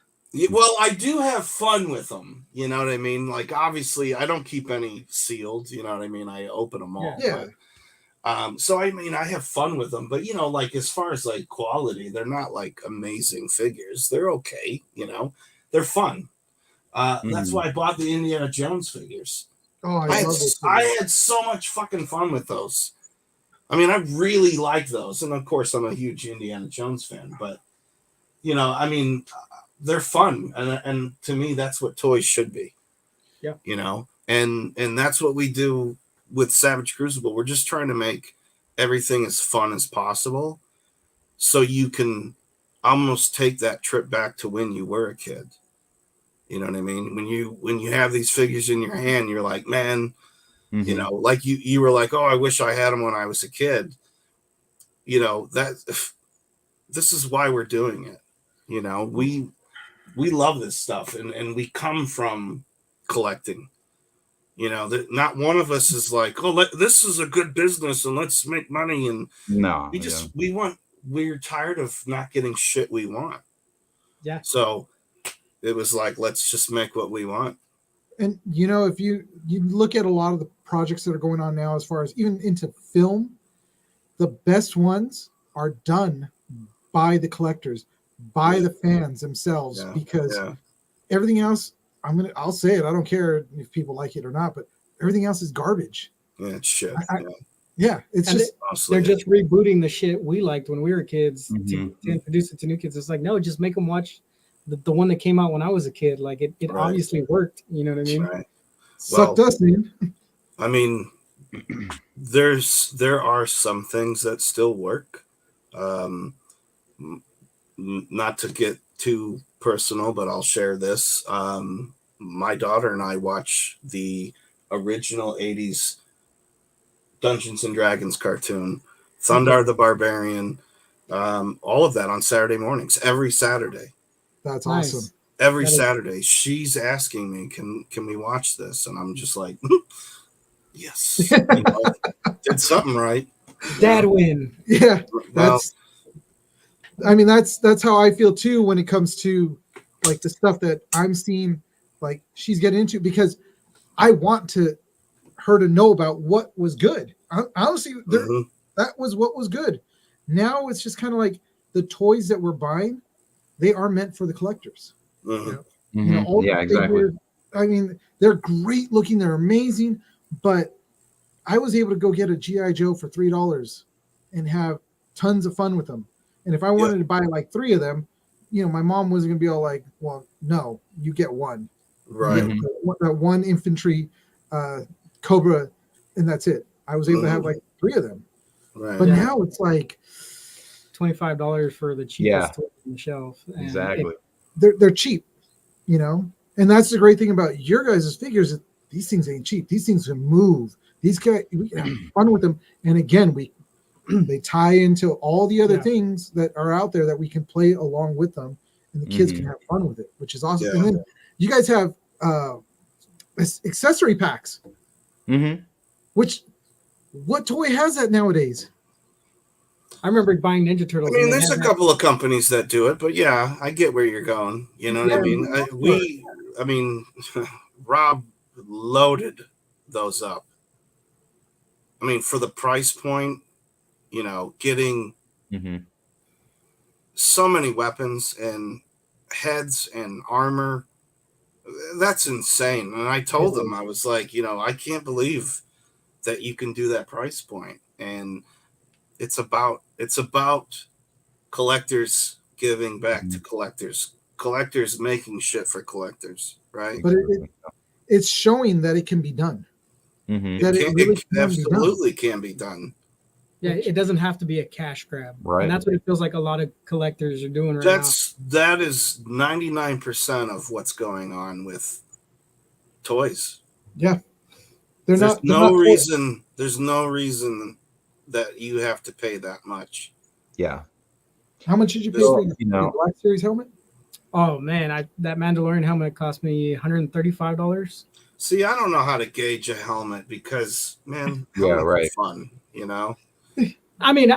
D: Well, I do have fun with them. You know what I mean? Like, obviously, I don't keep any sealed. You know what I mean? I open them all.
A: Yeah.
D: But, so I mean, I have fun with them, but you know, like as far as like quality, they're not like amazing figures. They're okay. You know, they're fun. That's why I bought the Indiana Jones figures.
A: Oh, I love it.
D: I had so much fucking fun with those. I mean, I really like those, and of course, I'm a huge Indiana Jones fan. But you know, I mean, they're fun, and to me, that's what toys should be.
B: Yeah.
D: You know, and that's what we do with Savage Crucible. We're just trying to make everything as fun as possible, so you can almost take that trip back to when you were a kid. You know what I mean? When you have these figures in your hand, you're like, man, you know, like you were like, oh, I wish I had them when I was a kid. You know, this is why we're doing it. You know, we love this stuff, and we come from collecting. You know, that not one of us is like, oh, this is a good business and let's make money. And
C: No.
D: we're tired of not getting shit we want.
B: Yeah.
D: So it was like, let's just make what we want.
A: And you know, if you look at a lot of the projects that are going on now, as far as even into film, the best ones are done by the collectors, by the fans themselves, because everything else, I'll say it. I don't care if people like it or not, but everything else is garbage.
D: Yeah, it's shit.
A: Yeah, it's
B: And
A: just
B: they're just rebooting the shit we liked when we were kids to
C: Mhm.
B: introduce it to new kids. It's like, no, just make them watch the one that came out when I was a kid. Like it
D: Right.
B: obviously worked. You know what I mean?
D: Right.
A: sucked us in.
D: I mean, there are some things that still work. Not to get too personal, but I'll share this. My daughter and I watch the original 80s Dungeons and Dragons cartoon, Thundar the Barbarian, all of that on Saturday mornings, every Saturday.
A: That's
B: Nice.
A: awesome.
D: Every
B: That is-
D: Saturday, she's asking me, "Can we watch this?" And I'm just like, Yes. You know, did something right.
B: Dad win.
A: Yeah,
D: Well,
A: that's how I feel too when it comes to like the stuff that I'm seeing, like she's getting into, because I want her to know about what was good. Honestly,
D: mhm,
A: that was what was good. Now it's just kind of like the toys that we're buying, they are meant for the collectors.
D: mhm.
C: Mhm.
A: All
C: Yeah,
A: the
C: exactly.
A: figures, I mean, they're great looking, they're amazing, but I was able to go get a GI Joe for $3 and have tons of fun with them. And if I wanted to buy like 3 of them, my mom wasn't gonna be all like, "Well, no, you get one. You
D: Right.
A: get that one infantry Cobra, and that's it." I was able to have like 3 of them.
D: Right.
A: But
B: Yeah.
A: now it's like
B: $25 for the
C: Yeah.
B: cheapest toy on the shelf. And
C: Exactly.
A: they're cheap, and that's the great thing about your guys' figures. Is these things ain't cheap. These things can move. These guys, we can have fun with them. And again, they tie into all the other
B: Yeah.
A: things that are out there that we can play along with them, and the kids can have fun with it, which is awesome.
D: Yeah.
A: And then you guys have accessory packs,
C: Mm-hmm.
A: which what toy has that nowadays?
B: I remember buying Ninja
D: I
B: Turtles.
D: mean,
B: and they
D: there's a
B: had
D: couple of companies that do it, but yeah, I get where you're going. You know what I
A: Yeah.
D: mean? I mean, Rob loaded those up. I mean, for the price point, getting
C: Mm-hmm.
D: so many weapons and heads and armor, that's insane. And I told him, I was like, I can't believe that you can do that price point. And it's about collectors giving back to collectors making shit for collectors, right?
A: But it's showing that it can be done.
C: Mm-hmm.
A: That it really can be done.
D: Absolutely can be done.
B: Yeah, it doesn't have to be a cash grab.
C: Right.
B: And that's what it feels like a lot of collectors are doing right
D: That is 99% of what's going on with toys.
A: Yeah,
D: There's
A: not
D: no
A: toys.
D: reason. There's no reason that you have to pay that much.
C: Yeah.
A: How much did you pay
D: Well,
A: for the Black Series helmet?
B: now. Oh man, that Mandalorian helmet cost me $135.
D: See, I don't know how to gauge a helmet because, man,
C: Yeah,
D: helmets
C: right.
D: are fun,
B: I mean,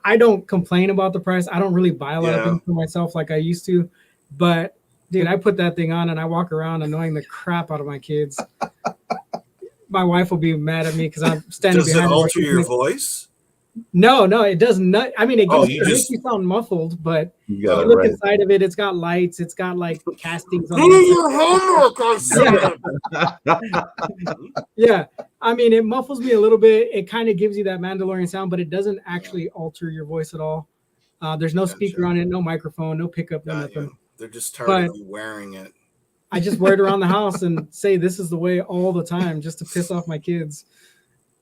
B: I don't complain about the price. I don't really buy a lot of
D: Yeah.
B: things for myself like I used to, but dude, I put that thing on and I walk around annoying the crap out of my kids. My wife will be mad at me because I'm standing
D: Does it
B: behind her.
D: alter your voice?
B: No, it does not. I mean, it
D: you
B: makes you sound muffled, but
C: You
B: if
C: got
B: you
C: it
B: look
C: right.
B: inside of it, it's got lights, it's got like castings on
D: Do
B: it.
D: your homework, I said.
B: Yeah, I mean, it muffles me a little bit. It kind of gives you that Mandalorian sound, but it doesn't actually alter your voice at all. There's no speaker on it, no microphone, no pickup, no nothing.
D: They're just tired of
B: But-
D: you wearing it.
B: I just wear it around the house and say this is the way all the time, just to piss off my kids.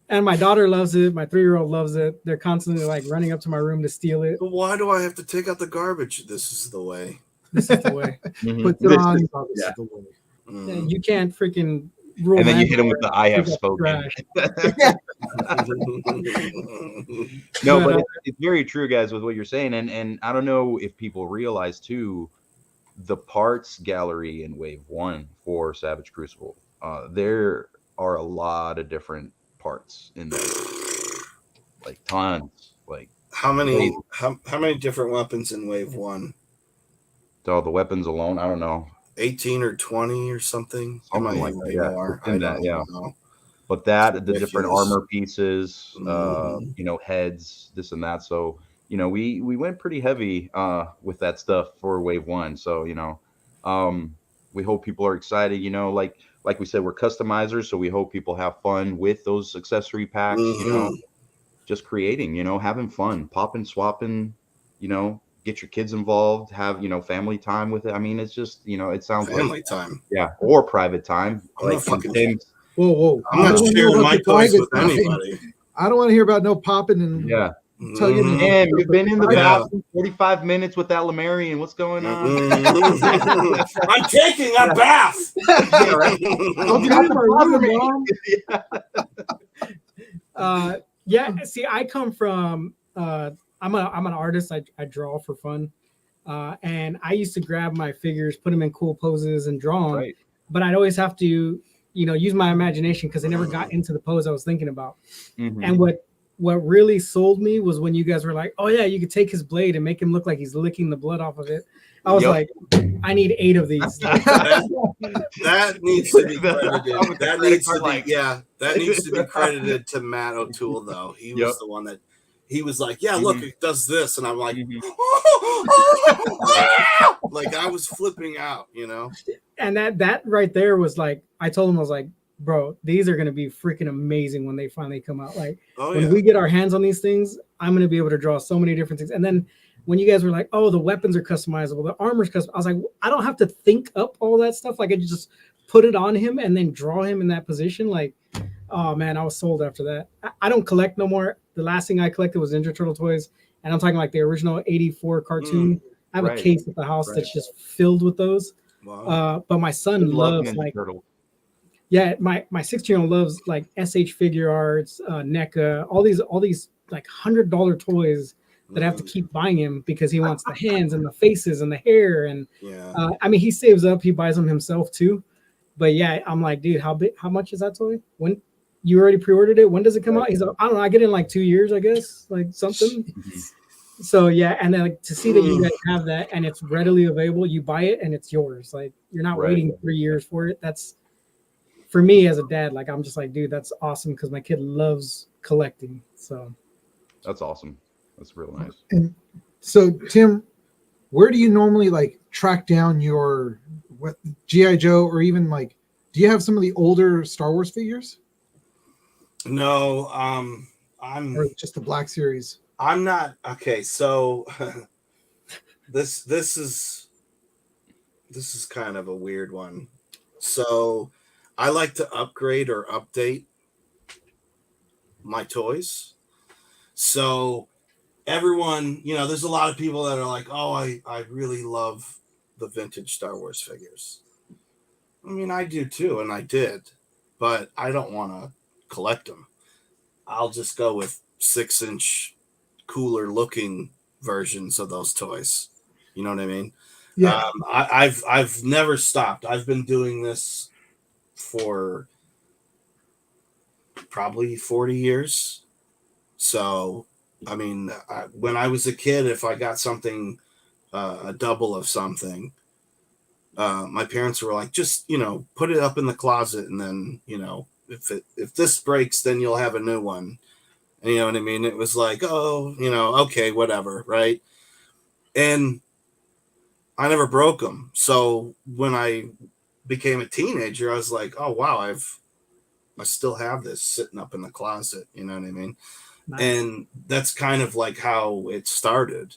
B: And my daughter loves it. My 3-year-old loves it. They're constantly like running up to my room to steal it.
D: But why do I have to take out the garbage? This is the way.
B: This is the way.
C: Mhm.
A: Put it
C: This
A: on.
C: is-
A: This
C: yeah.
A: is the way.
B: Yeah,
D: Mm.
B: you can't freaking rule.
C: And then you hit him with the I have
B: Pick up
C: spoken.
B: trash.
C: No,
B: But,
C: but it's very true, guys, with what you're saying. And I don't know if people realize too, the parts gallery in Wave 1 for Savage Crucible. There are a lot of different parts in there. Like tons. Like
D: How many different weapons in Wave 1?
C: all the weapons alone, I don't know.
D: 18 or 20 or something? It might
C: Something like
D: even
C: that,
D: be
C: yeah.
D: more.
C: It's in
D: I
C: that,
D: don't
C: yeah.
D: know.
C: But the
D: Ridiculous.
C: different armor pieces,
D: Mhm.
C: heads, this and that. So, we went pretty heavy with that stuff for Wave 1. So, we hope people are excited. Like we said, we're customizers, so we hope people have fun with those accessory packs.
D: Mhm.
C: Just creating, having fun, popping, swapping. Get your kids involved, have family time with it. I mean, it's just it sounds
D: Family
C: like
D: time.
C: or private time.
D: I'm not fucking-
C: Tim's-
A: Whoa!
D: I'm
A: I
D: not
A: don't know
D: sharing
A: about
D: my
A: the
D: toys
A: private
D: with
A: time.
D: anybody.
A: I don't want to hear about no popping and
C: yeah.
A: tell you.
D: Mhm.
C: Damn, you've been in the
D: Yeah.
C: bathroom 45 minutes with that Lemurian. What's going on?
D: Mhm. I'm taking a bath.
C: Yeah, right.
A: Don't get out the bottom, Mom.
B: Yeah. See, I come from. I'm an artist. I draw for fun, and I used to grab my figures, put them in cool poses, and draw them.
C: Right.
B: But I'd always have to, use my imagination because I never got into the pose I was thinking about.
C: Mhm.
B: And what really sold me was when you guys were like, "Oh yeah, you could take his blade and make him look like he's licking the blood off of it." I was
C: Yep.
B: like, "I need 8 of these."
D: That needs to be credited.
C: With the
D: That
C: credit
D: needs to
C: card,
D: be
C: like-
D: that needs to be credited to Matt O'Toole though. He was
C: Yep.
D: the one that he was like, yeah, look, it does this, and I'm like,
C: Mhm.
D: like I was flipping out, you know.
B: And that right there was like, I told him, I was like, "Bro, these are gonna be freaking amazing when they finally come out. Like
D: Oh
B: when
D: yeah,
B: we get our hands on these things, I'm gonna be able to draw so many different things." And then when you guys were like, "Oh, the weapons are customizable, the armor's custom," I was like, I don't have to think up all that stuff. Like I just put it on him and then draw him in that position. Like, oh man, I was sold after that. I don't collect no more. The last thing I collected was Ninja Turtle toys, and I'm talking like the original '84 cartoon. I have
C: right.
B: a case at the house that's just filled with those.
D: wow.
B: But my son
C: Love
B: loves
C: Ninja
B: like,
C: Turtles.
B: yeah, my 16-year-old loves like SH Figure Arts, NECA, all these like $100 toys that I have to keep buying him because he wants the hands and the faces and the hair. And
D: Yeah.
B: I mean, he saves up, he buys them himself too. But yeah, I'm like, dude, how much is that toy? When you already pre-ordered it? When does it come out? He's like, I don't know. I get it in like 2 years, I guess, like something.
C: Mhm.
B: So yeah, and then like, to see that you guys have that and it's readily available, you buy it and it's yours. Like you're not
C: Right.
B: waiting 3 years for it. That's for me as a dad. Like I'm just like, dude, that's awesome because my kid loves collecting. So
C: That's awesome. That's real nice.
A: And so, Tim, where do you normally like track down your GI Joe, or even like, do you have some of the older Star Wars figures,
D: No,
A: or just the Black Series?
D: I'm not okay. So this is kind of a weird one. So I like to upgrade or update my toys. So everyone, there's a lot of people that are like, "Oh, I really love the vintage Star Wars figures." I mean, I do too, and I did, but I don't want to collect them. I'll just go with 6-inch cooler looking versions of those toys. You know what I mean?
A: Yeah.
D: I've never stopped. I've been doing this for probably 40 years. So, I mean, when I was a kid, if I got something, a double of something, my parents were like, just, put it up in the closet. And then, if this breaks, then you'll have a new one. And you know what I mean? It was like, oh, okay, whatever. Right. And I never broke them. So when I became a teenager, I was like, oh, wow, I still have this sitting up in the closet. You know what I mean?
B: nice.
D: And that's kind of like how it started.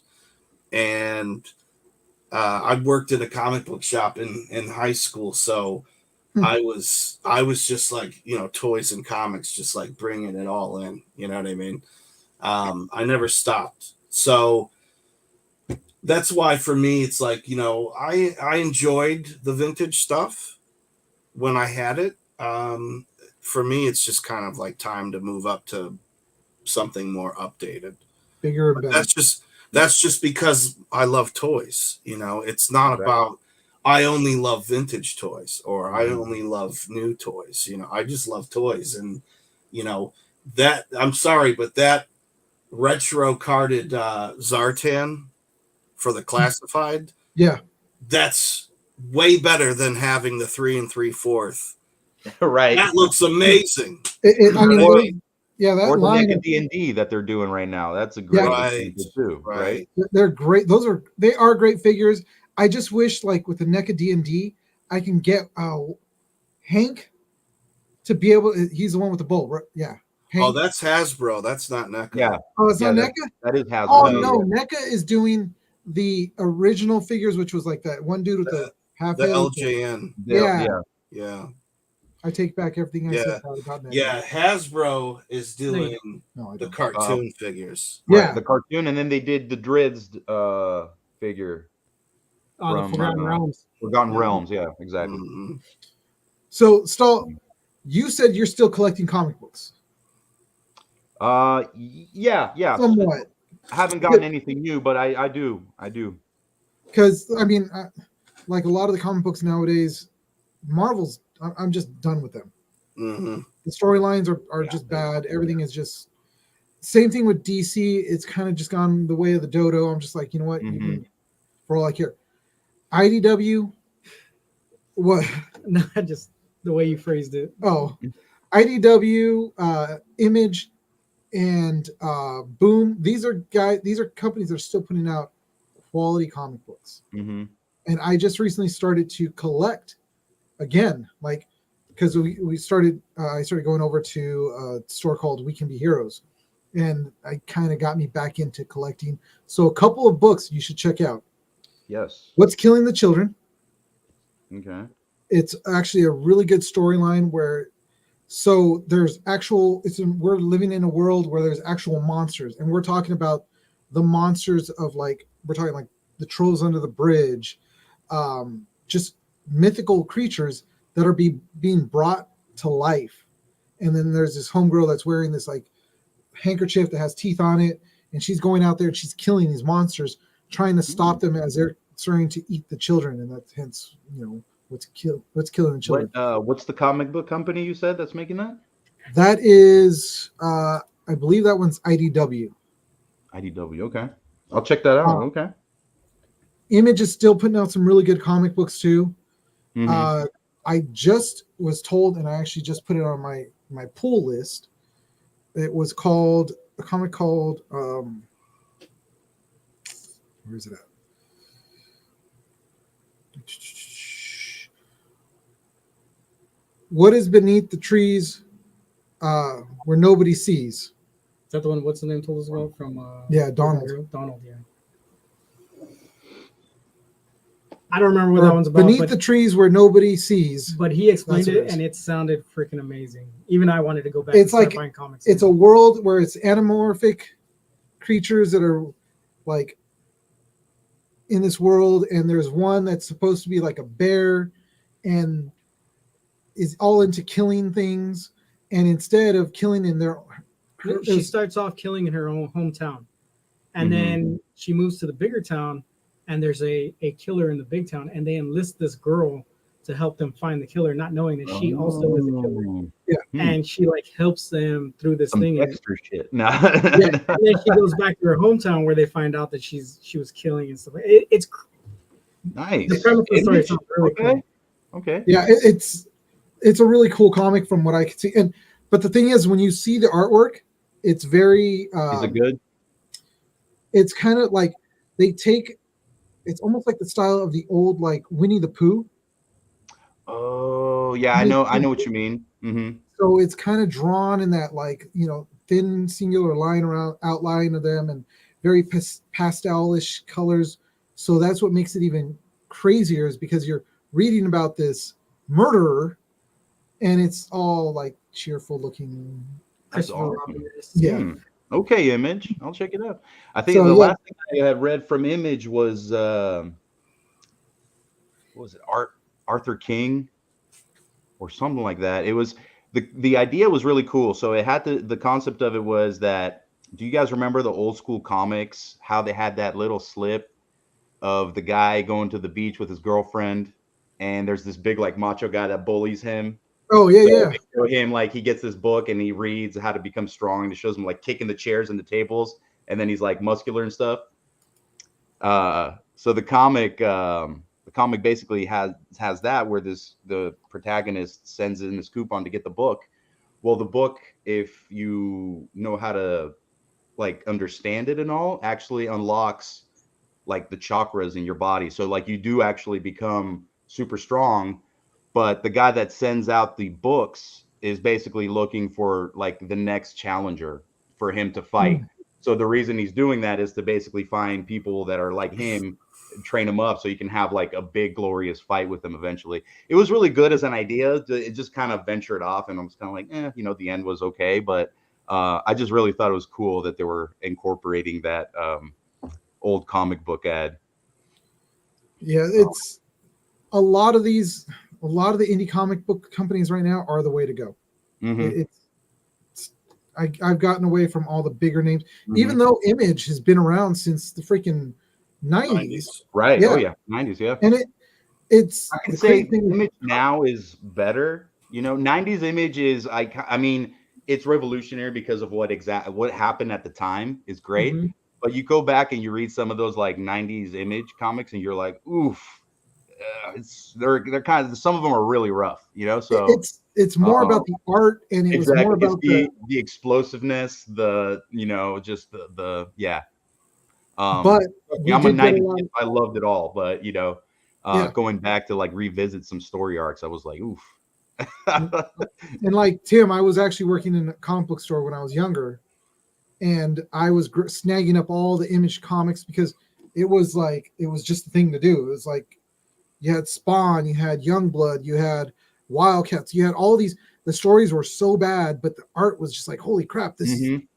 D: And I worked at a comic book shop in high school. So I was just like, toys and comics, just like bringing it all in. You know what I mean? I never stopped. So that's why for me, it's like, I enjoyed the vintage stuff when I had it. For me, it's just kind of like time to move up to something more updated.
A: Bigger and
D: But
A: better.
D: that's just because I love toys. It's not
C: Right.
D: about I only love vintage toys or I only love new toys. I just love toys. And that, I'm sorry, but that retro carded Zartan for the classified,
A: Yeah.
D: that's way better than having the 3 3/4.
C: Right.
D: That looks amazing.
A: I mean,
C: Or-
A: yeah, that
C: Or the
A: line,
C: NECA D&D that they're doing right now. That's a great
A: Yeah.
C: example too, right?
A: they're great. They are great figures. I just wish, like with the NECA D&D, I can get Hank to be able. He's the one with the bowl, right? Yeah. Hank.
D: Oh, that's Hasbro. That's not NECA.
C: Yeah,
A: Oh, it's
C: yeah,
A: not
C: that-
A: NECA.
C: that is Hasbro.
A: Oh
C: Yeah.
A: no, NECA is doing the original figures, which was like that one dude with the half
D: The
A: head.
D: LJN.
A: Yeah.
D: Yeah.
A: I take back everything I
D: Yeah.
A: said about NECA.
D: Yeah. Hasbro is doing
A: No, I
D: the
A: don't.
D: cartoon figures.
A: Yeah.
C: The cartoon, and then they did the Drids figure,
B: Oh, the
C: from,
B: Forgotten Realms.
C: Forgotten Realms. Yeah, exactly.
D: Mhm.
A: So, Stahl, you said you're still collecting comic books.
C: Yeah.
A: Somewhat.
C: I haven't gotten anything new, but I do.
A: Because, I mean, like a lot of the comic books nowadays, Marvel's I'm just done with them.
D: Mm-hmm.
A: The storylines are
C: Yeah.
A: just bad. Everything is just same thing with DC. It's kind of just gone the way of the dodo. I'm just like, you know what? You
C: Mhm.
A: can, for all I care. IDW, what?
B: Not just the way you phrased it.
A: Oh, IDW, Image, and Boom. These are companies that are still putting out quality comic books.
C: Mhm.
A: And I just recently started to collect again, like because we started. I started going over to a store called We Can Be Heroes, and I kind of got me back into collecting. So a couple of books you should check out.
C: Yes.
A: What's Killing the Children?
C: Okay.
A: It's actually a really good storyline where so there's actual we're living in a world where there's actual monsters, and we're talking about the monsters of like we're talking like the trolls under the bridge, just mythical creatures that are being brought to life. And then there's this homegirl that's wearing this like handkerchief that has teeth on it, and she's going out there and she's killing these monsters, trying to stop them as they're starting to eat the children, and that's hence what's killing the children.
C: What's the comic book company you said that's making that?
A: That is, I believe that one's IDW.
C: IDW. Okay. I'll check that out. Okay.
A: Image is still putting out some really good comic books too.
C: Mhm.
A: I just was told, and I actually just put it on my pull list. It was called a comic called where is it at? What is beneath the trees where nobody sees?
B: Is that the one? What's the name told us about from?
A: Yeah, Donald.
B: Donald, yeah. I don't remember what that one's about.
A: Beneath the trees where nobody sees.
B: But he explained
A: That's what it
B: it,
A: is.
B: and it sounded freaking amazing. Even I wanted to go back.
A: It's
B: and start
A: like-
B: buying comics.
A: It's a
B: again.
A: world where it's anamorphic creatures that are like in this world, and there's one that's supposed to be like a bear and is all into killing things, and instead of killing in their
B: She starts off killing in her own hometown, and
C: Mhm.
B: then she moves to the bigger town, and there's a killer in the big town, and they enlist this girl to help them find the killer, not knowing that she also is a killer.
C: Oh.
B: And she like helps them through this
C: Some
B: thing. And,
C: extra shit. No.
B: and then she goes back to her hometown where they find out that she was killing and stuff. It's
C: Nice.
B: the premise of the story
C: Image?
B: sounds really
C: Okay.
B: cool.
C: Okay.
A: yeah, it's a really cool comic from what I can see. But the thing is, when you see the artwork, it's very
C: Is it good?
A: it's kind of like it's almost like the style of the old like Winnie the Pooh.
C: Oh, yeah, I know what you mean. Hmm.
A: So it's kind of drawn in that like thin singular line around outline of them, and very pastelish colors. So that's what makes it even crazier, is because you're reading about this murderer, and it's all like cheerful looking.
C: That's
B: Christopher
C: awesome.
B: Robin is-
A: Yeah.
C: Okay, Image. I'll check it out. I think
A: So,
C: the
A: yeah.
C: last thing I had read from Image was what was it? Arthur King or something like that. It was the idea was really cool. So it had the concept of it was that, do you guys remember the old school comics, how they had that little slip of the guy going to the beach with his girlfriend, and there's this big like macho guy that bullies him?
A: Oh yeah,
C: So
A: yeah.
C: they show him like he gets this book and he reads how to become strong, and it shows him like kicking the chairs and the tables, and then he's like muscular and stuff. So the comic basically has that, where the protagonist sends in this coupon to get the book. Well, the book, if you know how to like understand it and all, actually unlocks like the chakras in your body. So like you do actually become super strong. But the guy that sends out the books is basically looking for like the next challenger for him to fight. So the reason he's doing that is to basically find people that are like him, train them up so you can have like a big glorious fight with them eventually. It was really good as an idea. It just kind of ventured off, and I was kind of like, the end was okay. But I just really thought it was cool that they were incorporating that old comic book ad.
A: Yeah, it's a lot of the indie comic book companies right now are the way to go.
C: Mhm.
A: I've gotten away from all the bigger names, even though Image has been around since the freaking 90s.
C: Right.
A: Yeah.
C: Oh yeah. 90s. Yeah.
A: And it's
C: I can
A: the
C: say
A: crazy thing is-
C: image now is better. You know, 90s image is I mean, it's revolutionary because of what happened at the time is great.
B: Mhm.
C: But you go back and you read some of those like 90s image comics and you're like, oof. They're kind of, some of them are really rough, you know. So
A: it's more
C: um,
A: about the art, and it was more
C: exactly, it's
A: about
C: the explosiveness, the you know, just the yeah.
A: but
C: Trust me,
A: we
C: I'm a
A: did get a
C: 90s
A: lot
C: kid.
A: of,
C: I loved it all, but you know,
A: yeah.
C: going back to like revisit some story arcs, I was like, oof.
A: And like Tim, I was actually working in a comic book store when I was younger, and I was snagging up all the Image comics because it was just the thing to do. It was like you had Spawn, you had Youngblood, you had Wildcats, you had all these. The stories were so bad, but the art was just like, holy crap, this is
C: Mhm.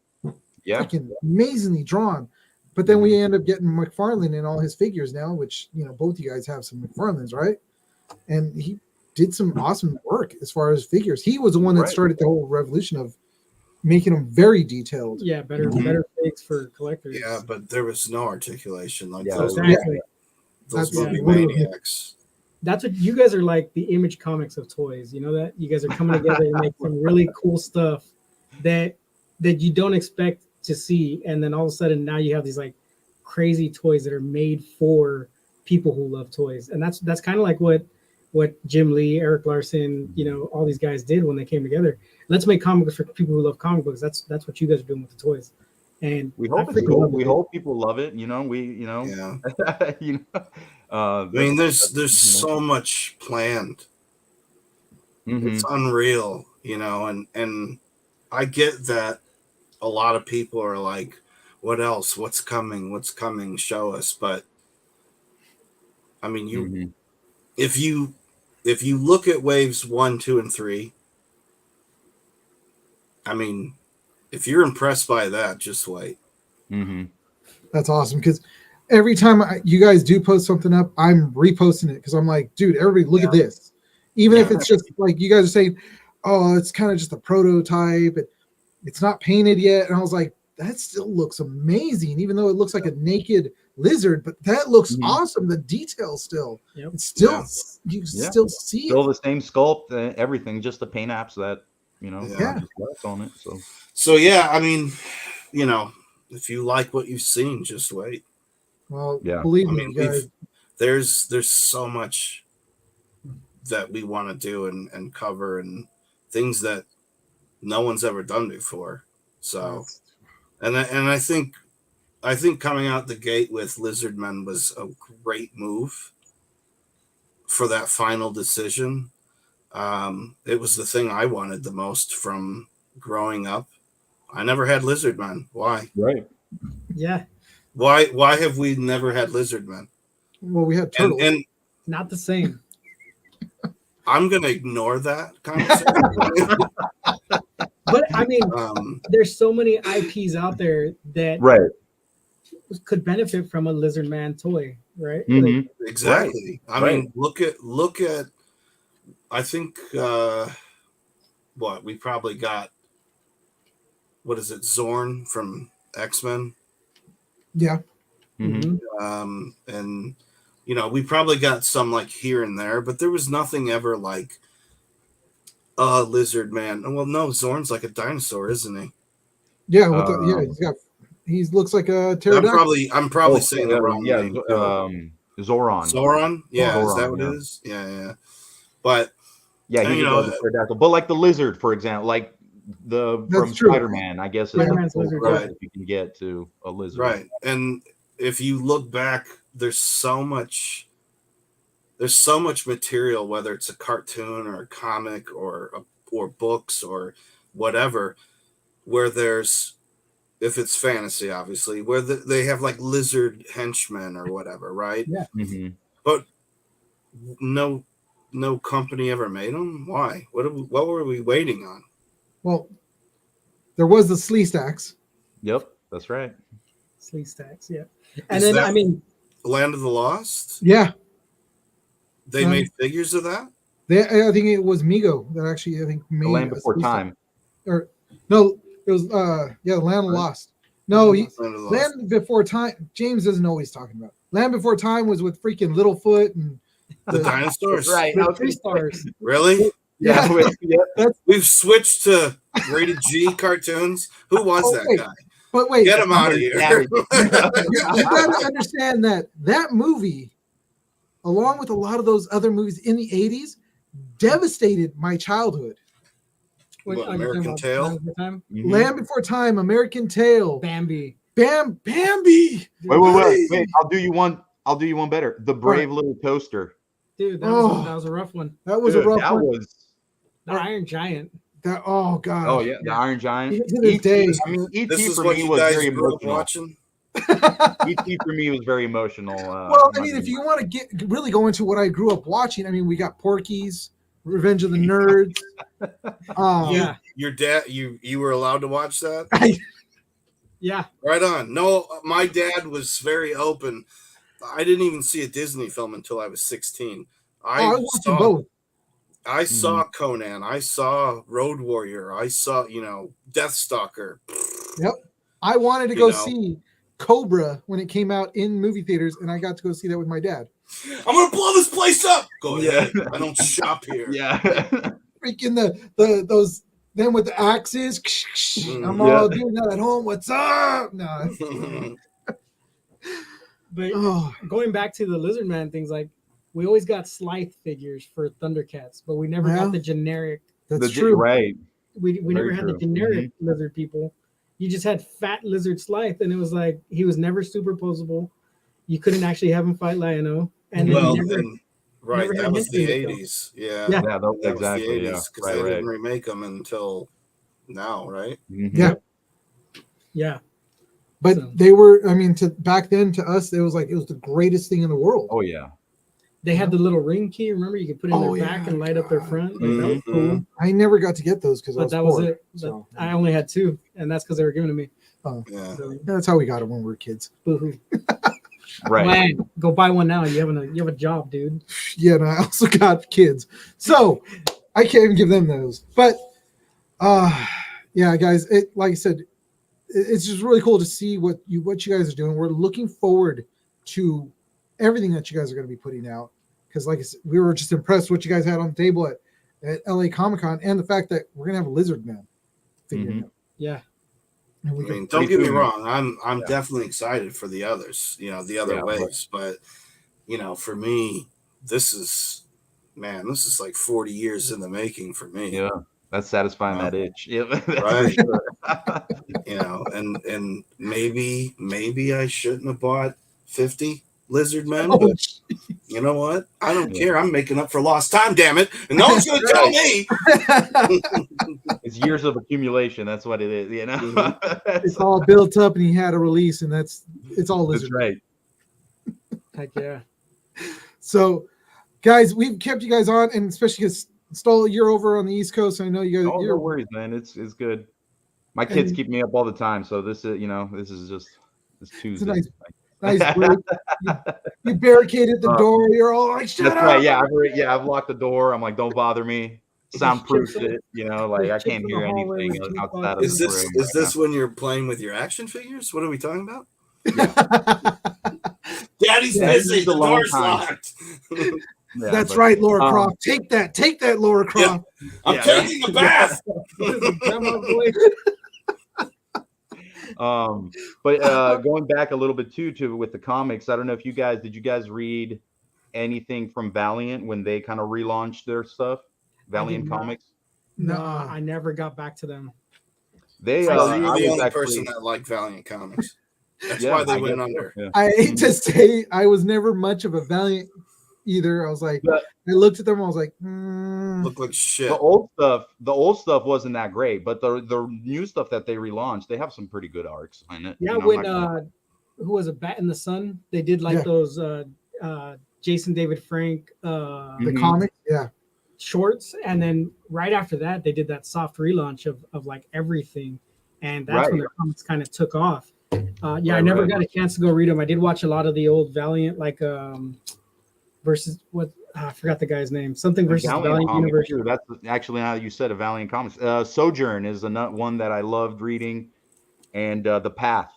C: Yeah.
A: freaking amazingly drawn. But then we end up getting McFarlane and all his figures now, which both you guys have some McFarlanes, right? And he did some awesome work as far as figures. He was the one that
C: Right.
A: started the whole revolution of making them very detailed.
B: Yeah, better
C: Mhm.
B: better figs for collectors.
D: Yeah, but there was no articulation like
C: Yeah,
D: those.
B: exactly.
D: Those
A: That's
D: movie
A: literally-
D: maniacs.
B: That's what you guys are like, the Image Comics of toys. You know that you guys are coming together to make some really cool stuff that you don't expect to see, and then all of a sudden now you have these like crazy toys that are made for people who love toys, and that's kind of like what Jim Lee, Eric Larson, all these guys did when they came together. Let's make comic books for people who love comic books. That's what you guys are doing with the toys, and
C: We
B: I
C: hope it's
B: freaking
C: cool.
B: love
C: We
B: it.
C: hope people love it. You know,
D: Yeah.
C: you know.
D: I mean, there's
C: you know.
D: so much planned.
C: Mhm.
D: It's unreal, and I get that a lot of people are like, what else? What's coming? What's coming? Show us. But I mean,
C: Mhm.
D: if you look at waves 1, 2, and 3, I mean, if you're impressed by that, just wait.
C: Mhm.
A: That's awesome because every time you guys do post something up, I'm reposting it because I'm like, dude, everybody look at this. Even if
D: Yeah.
A: it's just like you guys are saying, oh, it's kind of just a prototype. It's not painted yet. And I was like, that still looks amazing, even though it looks like a naked lizard, but that looks
C: Mhm.
A: awesome. The details still,
B: Yep.
A: it's still,
D: Yeah.
A: you
C: Yeah.
A: still see
C: Still
A: it.
C: the same sculpt, everything, just the paint apps that
D: Yeah.
C: just less on it. So
D: So yeah, I mean, if you like what you've seen, just wait.
A: Well,
C: Yeah.
A: believe
D: I
A: me,
D: mean,
A: guys.
D: there's so much that we want to do and cover, and things that no one's ever done before. So, and I think coming out the gate with Lizardmen was a great move for that final decision. It was the thing I wanted the most from growing up. I never had Lizardmen. Why?
C: right.
B: Yeah,
D: Why have we never had Lizardmen?
A: Well, we had turtles.
D: And
B: not the same.
D: I'm gonna ignore that conversation.
B: But I mean, there's so many IPs out there that
C: Right.
D: Mm-hmm.
B: could benefit from a Lizard Man toy, right?
C: Mhm.
D: Exactly. I mean, look at. I think we probably got. What is it, Zorn from X-Men?
A: Yeah.
C: Mhm.
D: And we probably got some like here and there, but there was nothing ever like Lizard Man. Well, no, Zorn's like a dinosaur, isn't he?
A: Yeah. He looks like a pterodactyl.
D: I'm probably saying the wrong
C: yeah,
D: name.
C: Zoran.
D: Zoran? Yeah, is
C: Zoran,
D: that what
C: yeah.
D: it is? Yeah. But
C: Yeah,
D: and,
C: he's a pterodactyl. But like the lizard, for example, like from
A: true.
C: Spider-Man, I guess is
B: Spider-Man's
C: the
B: lizard,
C: closest
D: right.
C: you can get to a lizard.
D: right. And if you look back, there's so much material, whether it's a cartoon or a comic or books or whatever, where there's, if it's fantasy, obviously, where they have like lizard henchmen or whatever, right?
B: Yeah.
C: Mhm.
D: But no company ever made them. Why? What were we waiting on?
A: Well, there was the Sleestacks.
C: Yep, that's right.
B: Sleeve stacks, yeah. And
D: Is
B: then
D: that
B: I mean,
D: Land of the Lost?
A: Yeah.
D: They made figures of that?
A: I think it was Mego that actually made
C: The Land
A: a
C: Before
A: Sleestack.
C: Time.
A: Or no, it was Land Lost. No,
D: Land of the Lost.
A: Land Before Time. James doesn't know what he's talking about. Land Before Time was with freaking Littlefoot and
D: The dinosaurs.
C: Right.
B: The
C: Okay.
B: 3 stars.
D: Really?
C: Yeah.
D: We've switched to rated G cartoons. Who was
A: Oh,
D: that
A: wait.
D: guy?
A: But wait,
D: Get him out of here.
C: Damage.
A: you gotta understand that movie, along with a lot of those other movies in the 80s, devastated my childhood.
B: What,
D: What,
B: are you talking
D: American
B: about
D: Tail?
B: Land Before Time?
C: Mhm.
A: Land Before Time, American Tail,
B: Bambi.
A: Bambi.
C: Wait. I'll do you one better. The Brave Little Toaster.
B: Dude, that
A: Oh.
B: was a rough one.
A: That was
C: Dude,
A: a rough
C: that
A: one.
C: was.
B: The Iron Giant.
A: That oh god.
C: Oh yeah, the Iron Giant.
A: Even to this day.
C: I mean,
D: This
C: E.T.
D: is
C: for
D: what
C: me
D: you
C: was
D: guys
C: very
D: grew up
C: emotional.
D: watching.
C: E.T. for me was very emotional.
A: Well, I mean, if you want to get really go into what I grew up watching, I mean, we got Porky's, Revenge of the Nerds.
B: Yeah.
D: Your dad, you were allowed to watch that?
B: Yeah.
D: Right on. No, my dad was very open. I didn't even see a Disney film until I was 16.
A: I was watching both.
D: I saw Conan. I saw Road Warrior. I saw, Deathstalker.
A: Yep. I wanted to
D: You
A: go
D: know.
A: see Cobra when it came out in movie theaters, and I got to go see that with my dad.
D: I'm gonna blow this place up. Go
C: Yeah.
D: ahead. I don't shop here.
C: Yeah.
A: Freaking those them with the axes. I'm all doing that at home. What's up? No.
B: But
A: Oh,
B: going back to the Lizard Man things, like we always got Scythe figures for Thundercats, but we never
A: Yeah.
B: got the generic.
A: that's true.
C: Right.
B: We never
C: Very
B: had the
C: true.
B: generic lizard people. You just had fat lizard Scythe, and it was like he was never superposable. You couldn't actually have him fight Lion-O, and then
D: Well,
B: never,
D: and, right.
B: never
D: That
B: had
D: was the
B: Mystery, though.
D: 80s. Yeah.
B: Yeah.
C: Yeah.
D: That
C: Exactly.
D: was the
C: Yeah.
D: 80s because
C: Right.
D: they
C: Right.
D: didn't remake them until now, right?
C: Mhm.
A: Yeah.
B: yeah.
A: But
B: So-
A: they were, I mean, to back then to us, it was the greatest thing in the world.
C: Oh yeah.
B: They had the little ring key. Remember, you could put it in
A: Oh,
B: their back
A: yeah.
B: and light up their front. Like, that was
D: Mhm.
B: cool.
A: I never got to get those because I
B: But
A: was
B: that was
A: poor,
B: it.
A: So
B: I only had 2, and that's because they were given to me.
D: Yeah.
B: So,
A: yeah, that's how we got it when we were kids.
B: boo-hoo.
C: Right.
B: Man, go buy one now. You have a job, dude.
A: Yeah, and I also got kids, so I can't even give them those. But yeah, guys, like I said, it's just really cool to see what you guys are doing. We're looking forward to everything that you guys are going to be putting out, because like I said, we were just impressed what you guys had on the table at LA Comic-Con, and the fact that we're going to have a Lizard Man figure.
C: Mhm.
B: Yeah.
A: And we
D: I
A: can,
D: mean, don't get me
C: soon.
D: wrong. I'm
C: Yeah.
D: definitely excited for the others, the other
C: Yeah,
D: waves. But for me, this is like 40 years in the making for me.
C: Yeah. That's satisfying that itch. Yeah.
D: Right. And maybe I shouldn't have bought 50 Lizard Men,
A: oh,
D: but you know what? I don't care. I'm making up for lost time, damn it. And no one's gonna tell me.
C: It's years of accumulation. That's what it is.
A: it's all built up, and he had a release, and it's all
C: That's
A: Lizard.
C: right.
B: Heck yeah.
A: So, guys, we've kept you guys on, and especially because Stoll, you're over on the East Coast. I know you guys.
C: Oh,
A: you're,
C: no worries, man. It's good. My kids
A: And-
C: keep me up all the time, so this is just Tuesday.
A: nice break. You barricaded the door. You're all like, "Shut
C: That's
A: up!"
C: right. Yeah, I've locked the door. I'm like, don't bother me. Soundproofed it. Like I can't hear anything outside of
D: Is
C: the
D: this
C: room.
D: is this when you're playing with your action figures? What are we talking about? Daddy's
C: Yeah, this
D: busy.
C: is
D: The
C: a long
D: door's
C: time.
D: locked.
C: Yeah,
A: That's
C: but,
A: right, Laura Croft. Take that, Laura Croft.
D: I'm
C: Yeah.
D: taking a bath.
B: Grandma boy.
C: But going back a little bit too with the comics, I don't know if did you guys read anything from Valiant when they kind of relaunched their stuff? Valiant
B: did not.
C: Comics.
B: No,
A: No.
B: I never got back to them.
C: They
D: Well,
C: I
D: you're the
C: was
D: only
C: actually-
D: person that liked Valiant Comics. That's
C: yeah,
D: why they
C: I
D: went
C: guess so,
D: under.
C: yeah.
A: I hate to say I was never much of a Valiant either. I was like,
C: But-
A: I looked at them. I was like,
D: Look like shit.
C: The old stuff wasn't that great, but the new stuff that they relaunched, they have some pretty good arcs in it.
B: Yeah,
C: You know,
B: when
C: like-
B: who was it? Bat in the Sun. They did like
A: Yeah.
B: those Jason David Frank
A: the
C: Mhm.
A: comic, yeah.
B: shorts, and then right after that, they did that soft relaunch of like everything, and that's when
C: Right.
B: the comics kind of took off. I
C: Right,
B: never
C: right.
B: got a chance to go read them. I did watch a lot of the old Valiant, like versus what I forgot the guy's name. Something versus Valiant
C: Comics,
B: Universe.
C: too. That's actually now that you said a Valiant Comics. Sojourn is one that I loved reading, and The Path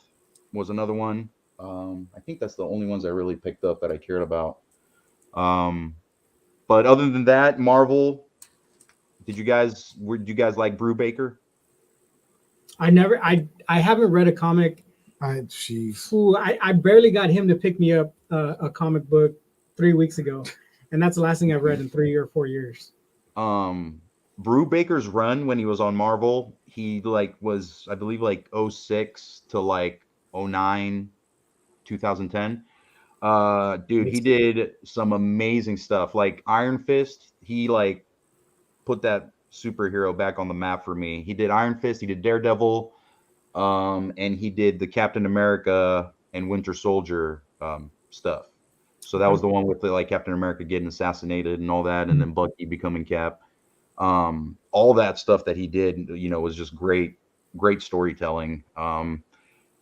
C: was another one. I think that's the only ones I really picked up that I cared about. But other than that, Marvel. Did you guys like Brubaker?
B: I haven't read a comic.
A: Jeez.
B: Ooh, I barely got him to pick me up a comic book 3 weeks ago, and that's the last thing I've read in 3 or 4 years.
C: Brubaker's run when he was on Marvel, he was, I believe, 06 to 09, 2010. Dude, he did some amazing stuff. Like Iron Fist, he put that superhero back on the map for me. He did Iron Fist, he did Daredevil, and he did the Captain America and Winter Soldier stuff. So that was the one with Captain America getting assassinated and all that, and then Bucky becoming Cap. All that stuff that he did, was just great storytelling. And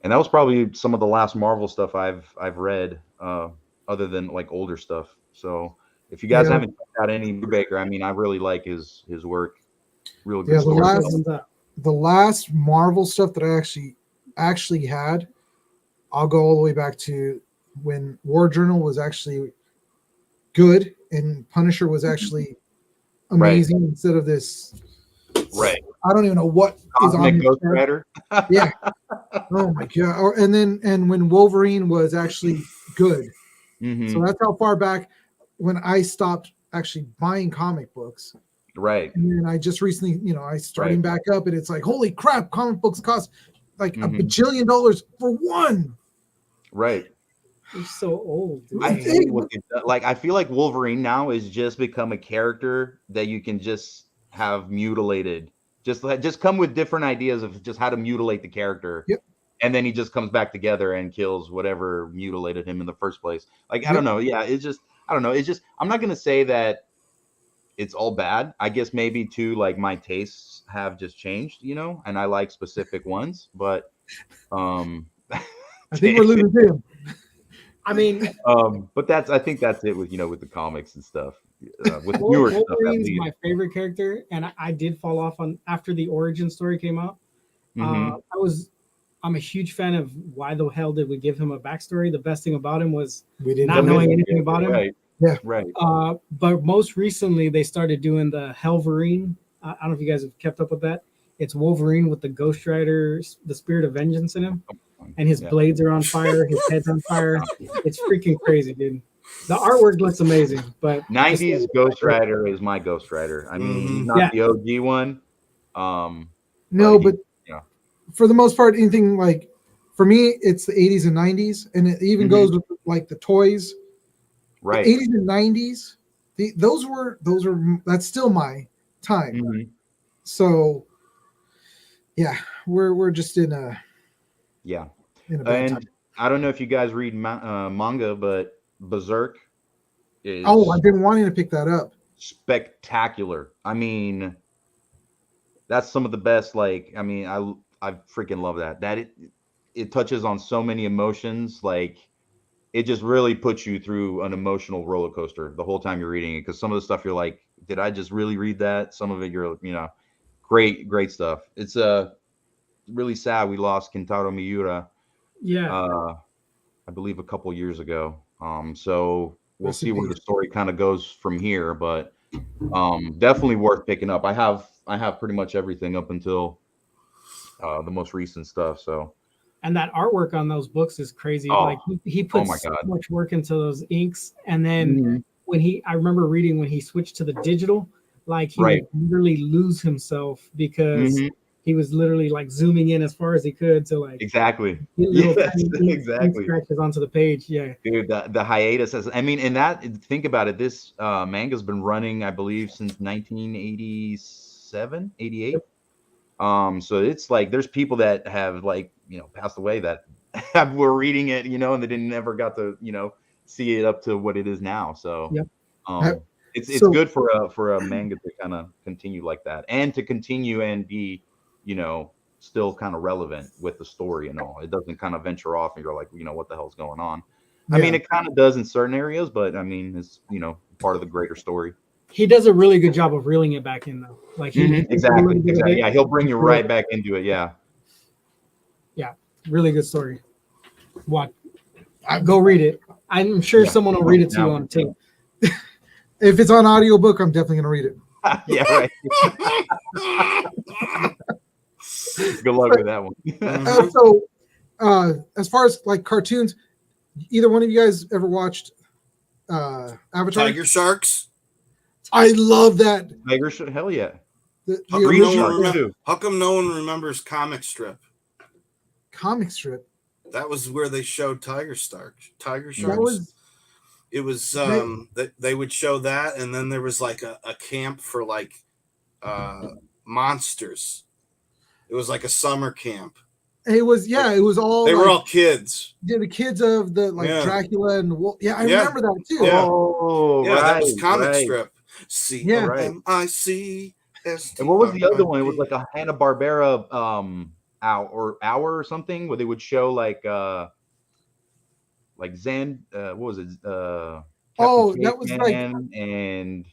C: that was probably some of the last Marvel stuff I've read, other than older stuff. So if you guys haven't checked out any Brubaker, I mean, I really like his work. Real good story.
A: The last Marvel stuff that I actually had, I'll go all the way back to when War Journal was actually good and Punisher was actually amazing instead of this.
C: Right.
A: I don't even know what
C: Cosmic
A: is on
C: Ghost Rider.
A: Yeah. Oh my god. And when Wolverine was actually good.
C: Mm-hmm.
A: So that's how far back when I stopped actually buying comic books.
C: Right.
A: And then I just recently, I starting back up, and it's like, holy crap, comic books cost like $1 bajillion for one.
C: Right.
B: You're so old, dude.
C: I hate what it does. I feel like Wolverine now is just become a character that you can just have mutilated. Just come with different ideas of just how to mutilate the character.
A: Yep.
C: And then he just comes back together and kills whatever mutilated him in the first place. I don't know. Yeah, it's just, I don't know. It's just, I'm not going to say that it's all bad. I guess maybe too, my tastes have just changed, and I like specific ones, but
A: I think we're losing him.
B: I mean,
C: but I think that's it with with the comics and stuff. With
B: Wolverine's
C: newer stuff,
B: my favorite character, and I did fall off on after the origin story came out. I'm a huge fan of why the hell did we give him a backstory? The best thing about him was
A: We didn't
B: not knowing anything about him.
C: Right.
A: Yeah.
C: Right.
B: But most recently, they started doing the Helverine. I don't know if you guys have kept up with that. It's Wolverine with the Ghost Rider, the Spirit of Vengeance in him, and his blades are on fire, his head's on fire. It's freaking crazy, dude. The artwork looks amazing, but
C: 90s Ghost Rider is my Ghost Rider. I mean, he's not the OG one.
A: No, but for the most part, anything for me, it's the 80s and 90s, and it even goes with the toys.
C: Right.
A: The 80s and 90s, that's still my time. So yeah, we're just in a bad time.
C: I don't know if you guys read manga, but Berserk is
A: I've been wanting to pick that up.
C: Spectacular. I mean, that's some of the best. I freaking love that it touches on so many emotions. It just really puts you through an emotional roller coaster the whole time you're reading it, because some of the stuff you're like, did I just really read that? Some of it you're great stuff. It's really sad we lost Kentaro Miura. I believe a couple years ago. So we'll see where the story kind of goes from here, but definitely worth picking up. I have pretty much everything up until the most recent stuff. So,
B: and that artwork on those books is crazy. He puts so much work into those inks, and then I remember reading when he switched to the digital, he would literally lose himself because he was literally zooming in as far as he could to
C: exactly
B: scratches onto the page. Yeah,
C: dude, the hiatus and that, think about it, this manga's been running, I believe, since 1987, 88. So it's there's people that have passed away that were reading it, and they never got to see it up to what it is now. So it's good for a manga to kind of continue like that, and to continue and be still kind of relevant with the story and all. It doesn't kind of venture off and you're like, what the hell's going on? I mean, it kind of does in certain areas, but I mean, it's part of the greater story.
B: He does a really good job of reeling it back in, though.
C: Exactly. Yeah, he'll bring you right back into it. Yeah,
B: really good story. Go read it. I'm sure someone will read it to you on tape.
A: If it's on audiobook, I'm definitely gonna read it.
C: Yeah, right. Good luck with that one.
A: So, as far as like cartoons, either one of you guys ever watched Avatar?
D: Tiger Sharks.
A: I love that.
C: Tiger, hell yeah.
A: The
D: How come,
C: Green
D: no
A: original
C: Shark,
D: one
C: too.
D: how come no one remembers comic strip?
A: comic strip.
D: That was where they showed Tiger Sharks.
A: That was
D: It was that they would show that, and then there was like a camp for like monsters. It was like a summer camp.
A: it was all
D: They were
A: like,
D: all kids.
A: the kids of the like
D: Yeah.
A: Dracula and Wolf. Yeah, I
D: Yeah.
A: remember that too.
D: Yeah.
C: Oh,
D: Yeah,
C: right,
D: that was comic
C: right.
D: strip.
A: Yeah.
D: CMIC.
C: And what was the other one? It was like a Hanna-Barbera hour or something where they would show like Zan what was it?
A: Oh,
C: Captain
A: that was like-
C: Caveman and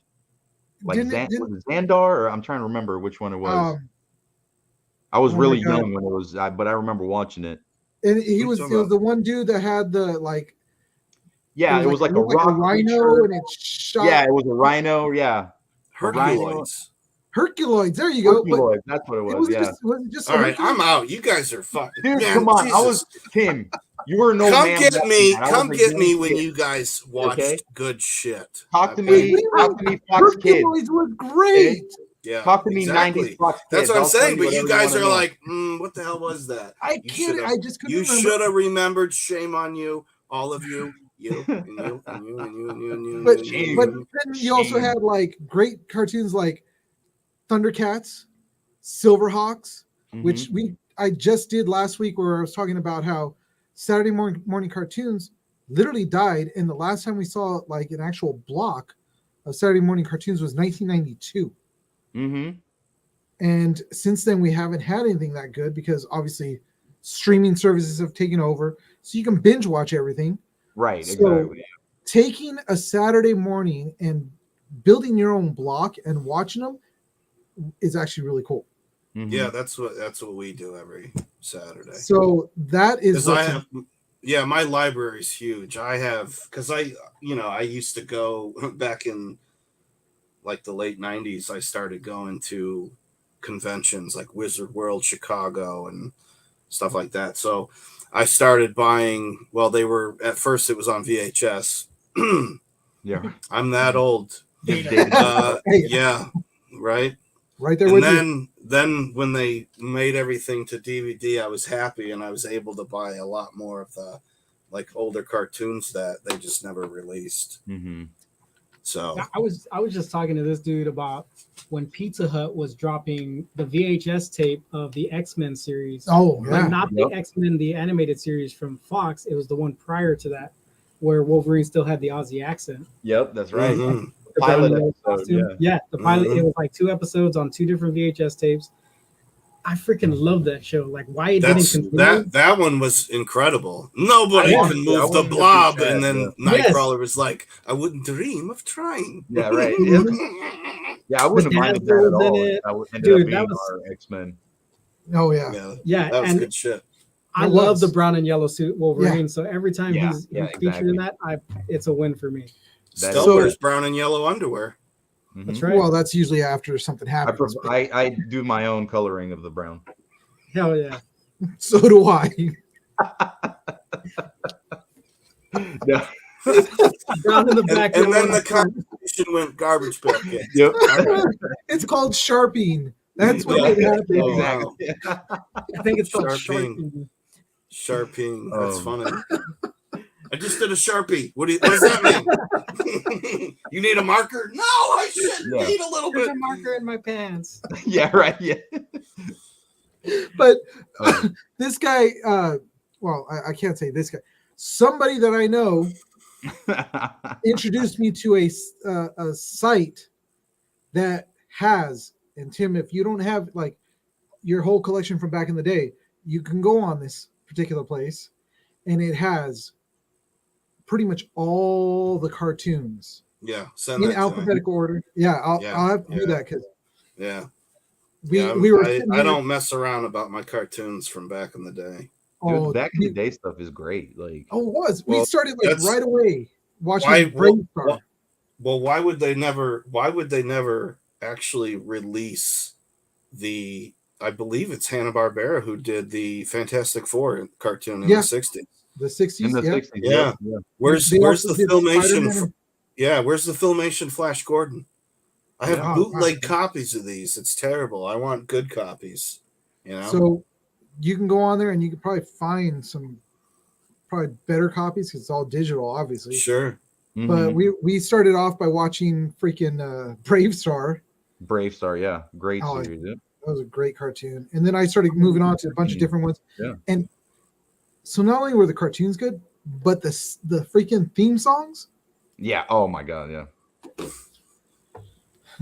C: like
A: Didn't-
C: was it Xandar, or I'm trying to remember which one it was. I was
A: oh my
C: really
A: God.
C: young when it was, but I remember watching it.
A: and he
D: What
A: was
D: you
A: it
D: talking
A: was the one dude that had the like
C: Yeah, it was like a
A: looked
C: rock
A: rhino
C: creature.
A: and it shot
C: Yeah, it was a rhino. Yeah,
D: Herculoids.
A: Herculoids. There you go. But
C: Herculoid, that's what it
A: it
C: was.
A: wasn't
C: Yeah,
A: was it just
D: All
A: a
D: right,
A: Herculoid?
D: I'm out. You guys are fucking.
C: dude,
D: Man,
C: come on. I
D: Jesus.
C: was Tim. You were no
D: Come
C: man.
D: get
C: back
D: me.
C: then. I was
D: Come
C: a
D: get
C: young
D: me when
C: kid.
D: you guys watched
C: Okay.
D: good shit.
C: Talk to
D: Okay?
C: me. Talk to me, Fox Kids.
A: Herculoids was great.
D: Yeah.
C: Talk to me,
D: exactly.
C: 90s Fox Kids.
D: That's what I'm
C: I'll tell
D: saying. But
C: whatever
D: you guys
C: wanna
D: are
C: know.
D: like, what the hell was that?
A: I
D: You
A: can't.
D: should've-
A: I just couldn't
D: You
A: remember.
D: should have remembered. Shame on you, all of you. You and you and you and you and you and you.
A: But
D: and you,
C: Shame.
A: but
D: and you.
A: then you also
C: Shame.
A: had like great cartoons like Thundercats, Silverhawks, which I just did last week, where I was talking about how Saturday morning cartoons literally died, and the last time we saw like an actual block of Saturday morning cartoons was 1992.
C: Mm-hmm.
A: And since then, we haven't had anything that good because obviously streaming services have taken over, so you can binge watch everything.
C: Right,
A: So-
C: exactly.
A: Taking a Saturday morning and building your own block and watching them is actually really cool.
C: Mhm.
D: Yeah, that's what we do every Saturday.
A: So that is
D: Because I
A: what's-
D: have, yeah, my library's huge. I have, because I used to go back in like the late 90s. I started going to conventions like Wizard World Chicago and stuff like that. So I started buying, well, they were, at first it was on VHS.
C: Yeah.
D: I'm that old.
A: Hey.
D: Yeah, right.
A: right there
D: And
A: with you.
D: then when they made everything to DVD, I was happy, and I was able to buy a lot more of the like older cartoons that they just never released.
C: Mm-hmm.
D: So
B: I was just talking to this dude about when Pizza Hut was dropping the VHS tape of the X-Men series.
A: Oh
B: But
A: yeah,
B: not
C: Yep.
B: the X-Men, the animated series from Fox. It was the one prior to that, where Wolverine still had the Aussie accent.
C: Yep, that's right.
D: mhm.
B: The
C: Pilot
B: brown and yellow
C: episode,
B: costume.
C: yeah.
B: The pilot.
D: Mhm.
B: It was like 2 episodes on 2 different VHS tapes. I freaking love that show. Like, why it
D: That's
B: didn't continue?
D: that one was incredible. Nobody
B: Yeah.
D: can
C: I
D: move the
C: wanted to
D: blob,
C: see that,
D: and then
B: Yes.
D: Nightcrawler was like, "I wouldn't dream of trying."
C: Yeah, right. Yep. Yeah, I wouldn't have minded that
B: Dazzler
C: at
B: was in
C: all.
B: it.
C: That ended
B: Dude,
C: up being
B: that was-
C: our X-Men.
A: oh yeah.
D: Yeah,
B: Yeah,
D: that was
B: and
D: good shit.
B: I
A: It
B: love
A: was.
B: the brown and yellow suit Wolverine. So every time
C: Yeah,
B: he's
C: yeah,
B: featured in that, it's a win for me.
C: That
D: Still
A: So-
D: wears brown and yellow underwear.
C: Mhm.
B: That's right.
A: Well, that's usually after something
C: I,
A: happens.
C: I do my own coloring of the brown.
B: Hell yeah.
A: So do I.
C: Yeah.
B: Brown in the back.
D: And then
B: yellow
D: the
B: in front.
D: competition went garbage picking.
C: Yep.
A: It's called sharping. That's what
C: Yeah.
A: it happened.
D: Oh,
C: Exactly.
B: I think it's called
D: Sharping.
B: Sharping.
D: Sharping. That's
C: Oh.
D: funny. I just did a Sharpie. What does that mean? You need a marker? No, I should
C: Yeah.
D: need a little
B: There's
D: bit.
B: a marker in my pants.
C: Yeah, right. Yeah.
A: But
C: Oh.
A: this guy, well, I can't say this guy. Somebody that I know introduced me to a site that has, and Tim, if you don't have like your whole collection from back in the day, you can go on this particular place, and it has pretty much all the cartoons
D: Yeah, send
A: in
D: that to me.
A: alphabetical order. Yeah, I'll have to do
D: Yeah.
A: that because
D: Yeah,
A: we
D: yeah,
A: we were.
D: I
A: sitting here-
D: don't mess around about my cartoons from back in the day.
A: oh,
C: Dude, back in
A: we-
C: the day stuff is great. Like,
A: oh, it was. We
D: Well,
A: started like
D: that's-
A: right away watching
D: Why-
A: Brave Star.
D: Well, why would they never? Why would they never actually release the? I believe it's Hanna-Barbera who did the Fantastic Four cartoon in
A: Yeah.
D: the '60s.
A: The 60s.
C: In the
A: yeah.
C: 60s.
D: Yeah.
C: Yeah.
D: Where's
A: They
D: where's
A: also
D: the
A: did
D: filmation?
A: Spider-Man
D: Yeah, where's the filmation Flash Gordon? I have
C: Yeah.
D: bootleg copies of these. It's terrible. I want good copies. You know.
A: So you can go on there and you can probably find some probably better copies because it's all digital, obviously.
D: Sure.
A: But
C: Mhm.
A: we started off by watching freaking Brave Star.
C: Brave Star, yeah, great
A: Oh,
C: series. Yeah.
A: That was a great cartoon. And then I started moving on to a bunch of different ones.
C: Yeah.
A: And so not only were the cartoons good, but the freaking theme songs.
C: Yeah. Oh my God. Yeah.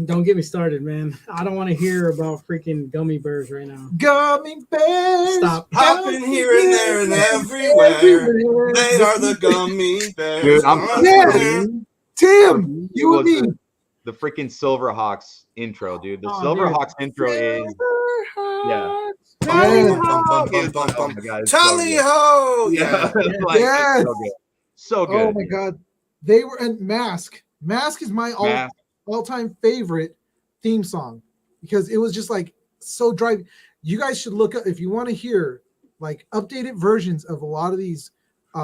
B: Don't get me started, man. I don't want to hear about freaking gummy bears right now.
A: Gummy bears.
B: Stop.
D: Hopping here and there and everywhere. They are the gummy bears.
C: Dude, I'm
A: Yeah. Tim, you and me.
C: The freaking Silverhawks intro, dude. The
B: Oh,
C: Silverhawks intro is yeah.
A: Yes.
C: Oh my God, it's so
D: Tally
C: good.
D: ho! Yeah.
C: Like,
A: Yes.
C: it's so good. So good.
A: Oh my God. They were and Mask. Mask is my
C: Mask.
A: all-time favorite theme song because it was just like so driving. You guys should look up if you want to hear like updated versions of a lot of these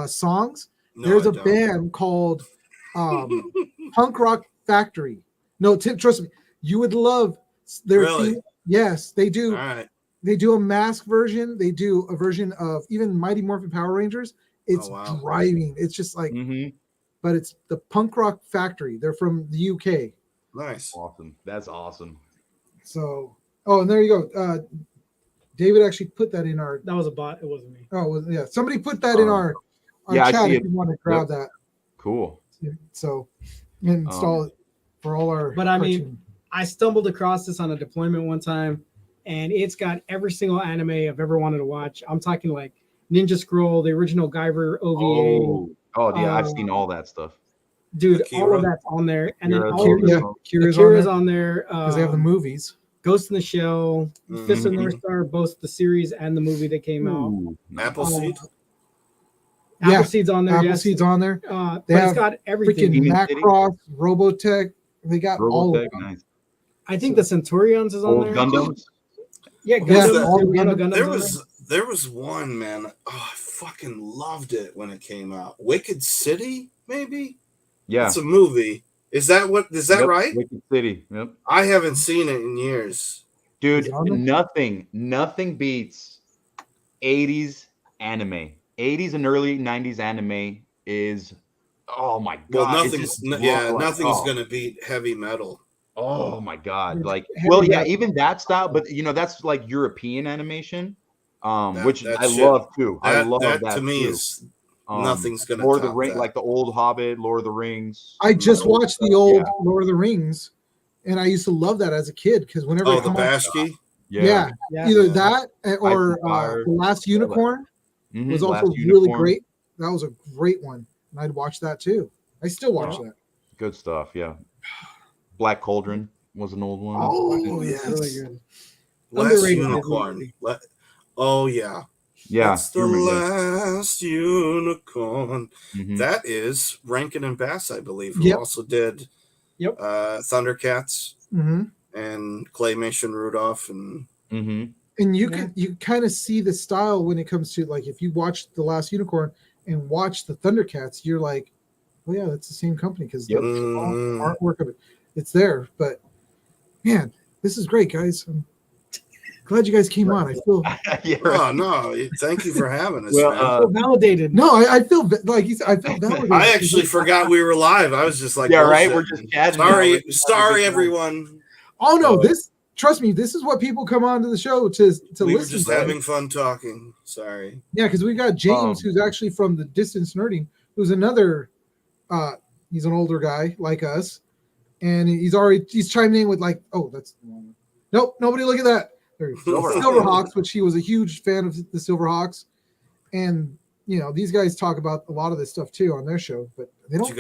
A: songs.
D: No,
A: There's
D: I
A: a
D: don't.
A: band called Punk Rock Factory. No, Tim, trust me, you would love their
D: Really?
A: theme. Yes, they
D: All
A: do.
D: right.
A: They do a Mask version. They do a version of even Mighty Morphin Power Rangers. It's
D: Oh, wow.
A: driving. It's just like,
C: Mm-hmm.
A: but it's the Punk Rock Factory. They're from the UK.
D: Nice.
C: Awesome. That's awesome.
A: So, oh, and there you go. David actually put that in our.
B: That was a bot. It wasn't me.
A: Oh, yeah. Somebody put that in our
C: yeah, I
A: chat
C: see
A: if
C: it.
A: you want to grab that.
C: Cool.
A: So, install it for all our.
B: But I mean,
A: cartoon.
B: I stumbled across this on a deployment one time, and it's got every single anime I've ever wanted to watch. I'm talking like Ninja Scroll, the original Guyver OVA.
C: Oh yeah, I've seen all that stuff.
B: Dude, all
D: Akira.
B: of that's on there. And then
C: Akira,
B: all of
A: yeah,
B: the
A: Kira's
B: Akira's
A: on
B: on there.
A: because they have the movies.
B: Ghost in the Shell, Fist of
D: Mhm.
B: North Star, both the series and the movie that came out.
C: Ooh, nice.
D: Appleseed.
A: Yeah,
B: Appleseed's on there. Yes.
A: Appleseed's on there.
B: But
A: They
B: it's
A: have
B: got everything.
A: Freaking
C: Demon City.
A: Macross, Robotech. They got all of
C: Robotech,
A: them.
C: nice.
B: I think the Centurions is on
C: Old
B: there.
C: Gundams.
B: Yeah,
A: Yeah,
B: Gundam.
A: all the
B: Original
A: Gundam.
B: Gundam's
D: There
B: on
D: was one, man. Oh, I fucking loved it when it came out. Wicked City, maybe?
C: Yeah.
D: It's a movie. Is that
C: Yep,
D: right?
C: Wicked City. Yep.
D: I haven't seen it in years.
C: Dude,
A: Is it on there?
C: nothing beats 80s anime. 80s and early 90s anime is oh my god.
D: Well,
C: it's
D: nothing's
C: just
D: nothing's
C: oh,
D: gonna beat heavy metal.
C: Oh my god.
A: Dude,
C: Like
A: heavy
C: well, yeah,
A: metal.
C: even that style, but you know, that's like European animation. Which
D: that
C: I
D: shit-
C: love too. I
D: That,
C: love
D: that
C: that
D: to me
C: too.
D: is nothing's gonna
C: Lord of the
D: top
C: Ring,
D: that.
C: like the old Hobbit, Lord of the Rings.
A: I just
C: old
A: watched the
C: stuff,
A: old
C: yeah.
A: Lord of the Rings, and I used to love that as a kid because whenever
D: Oh,
A: it
D: the
A: come on,
D: Bashki.
A: yeah,
B: Yeah.
A: either
D: Yeah.
A: that or
C: Ice and Fire.
A: the Last Unicorn
C: Mhm,
A: was
C: Last
A: also really
C: Unicorn.
A: great. That was a great one, and I'd watch that too. I still watch that.
C: Good stuff, yeah. Black Cauldron was an old one.
A: Oh,
B: It's
A: yes.
B: really good.
D: Last
B: Underrated
D: Unicorn. Oh yeah.
C: Yeah.
D: That's the
C: Human, yeah.
D: last unicorn.
C: Mhm.
D: That is Rankin and Bass, I believe, who
A: Yep.
D: also did
B: Yep.
D: Thundercats
A: hmm
D: and Claymation Rudolph and
C: Mhm.
A: And you
B: Yeah.
A: could you kind of see the style when it comes to like if you watch the Last Unicorn and watch the Thundercats, you're like, oh yeah, that's the same company because
C: Yep.
A: the
D: Mhm.
A: artwork of it, it's there. But man, this is great, guys. I'm glad you guys came on. I feel
C: Yeah, right.
D: Oh no! Thank you for having us,
C: Well,
D: man.
B: So validated.
A: no, I feel like you said, I feel validated.
D: I actually forgot we were live. I was just like,
C: Yeah, right?
D: bullshitting.
C: We're just chatting now.
D: Sorry,
C: Like,
D: sorry, everyone.
A: Oh no,
C: Oh.
A: this trust me, this is what people come on to the show to
D: We were
A: listen
D: just
A: to.
D: having fun talking. Sorry.
A: Yeah, because we got James,
C: Um,
A: who's actually from the Distance Nerding, who's another he's an older guy like us, and he's chiming in with like, oh, that's the wrong one. Nope, nobody look at that. There you go.
D: Silverhawks.
A: Silverhawks, which he was a huge fan of the Silverhawks, and you know these guys talk about a lot of this stuff too on their show, but they
D: Did
A: don't.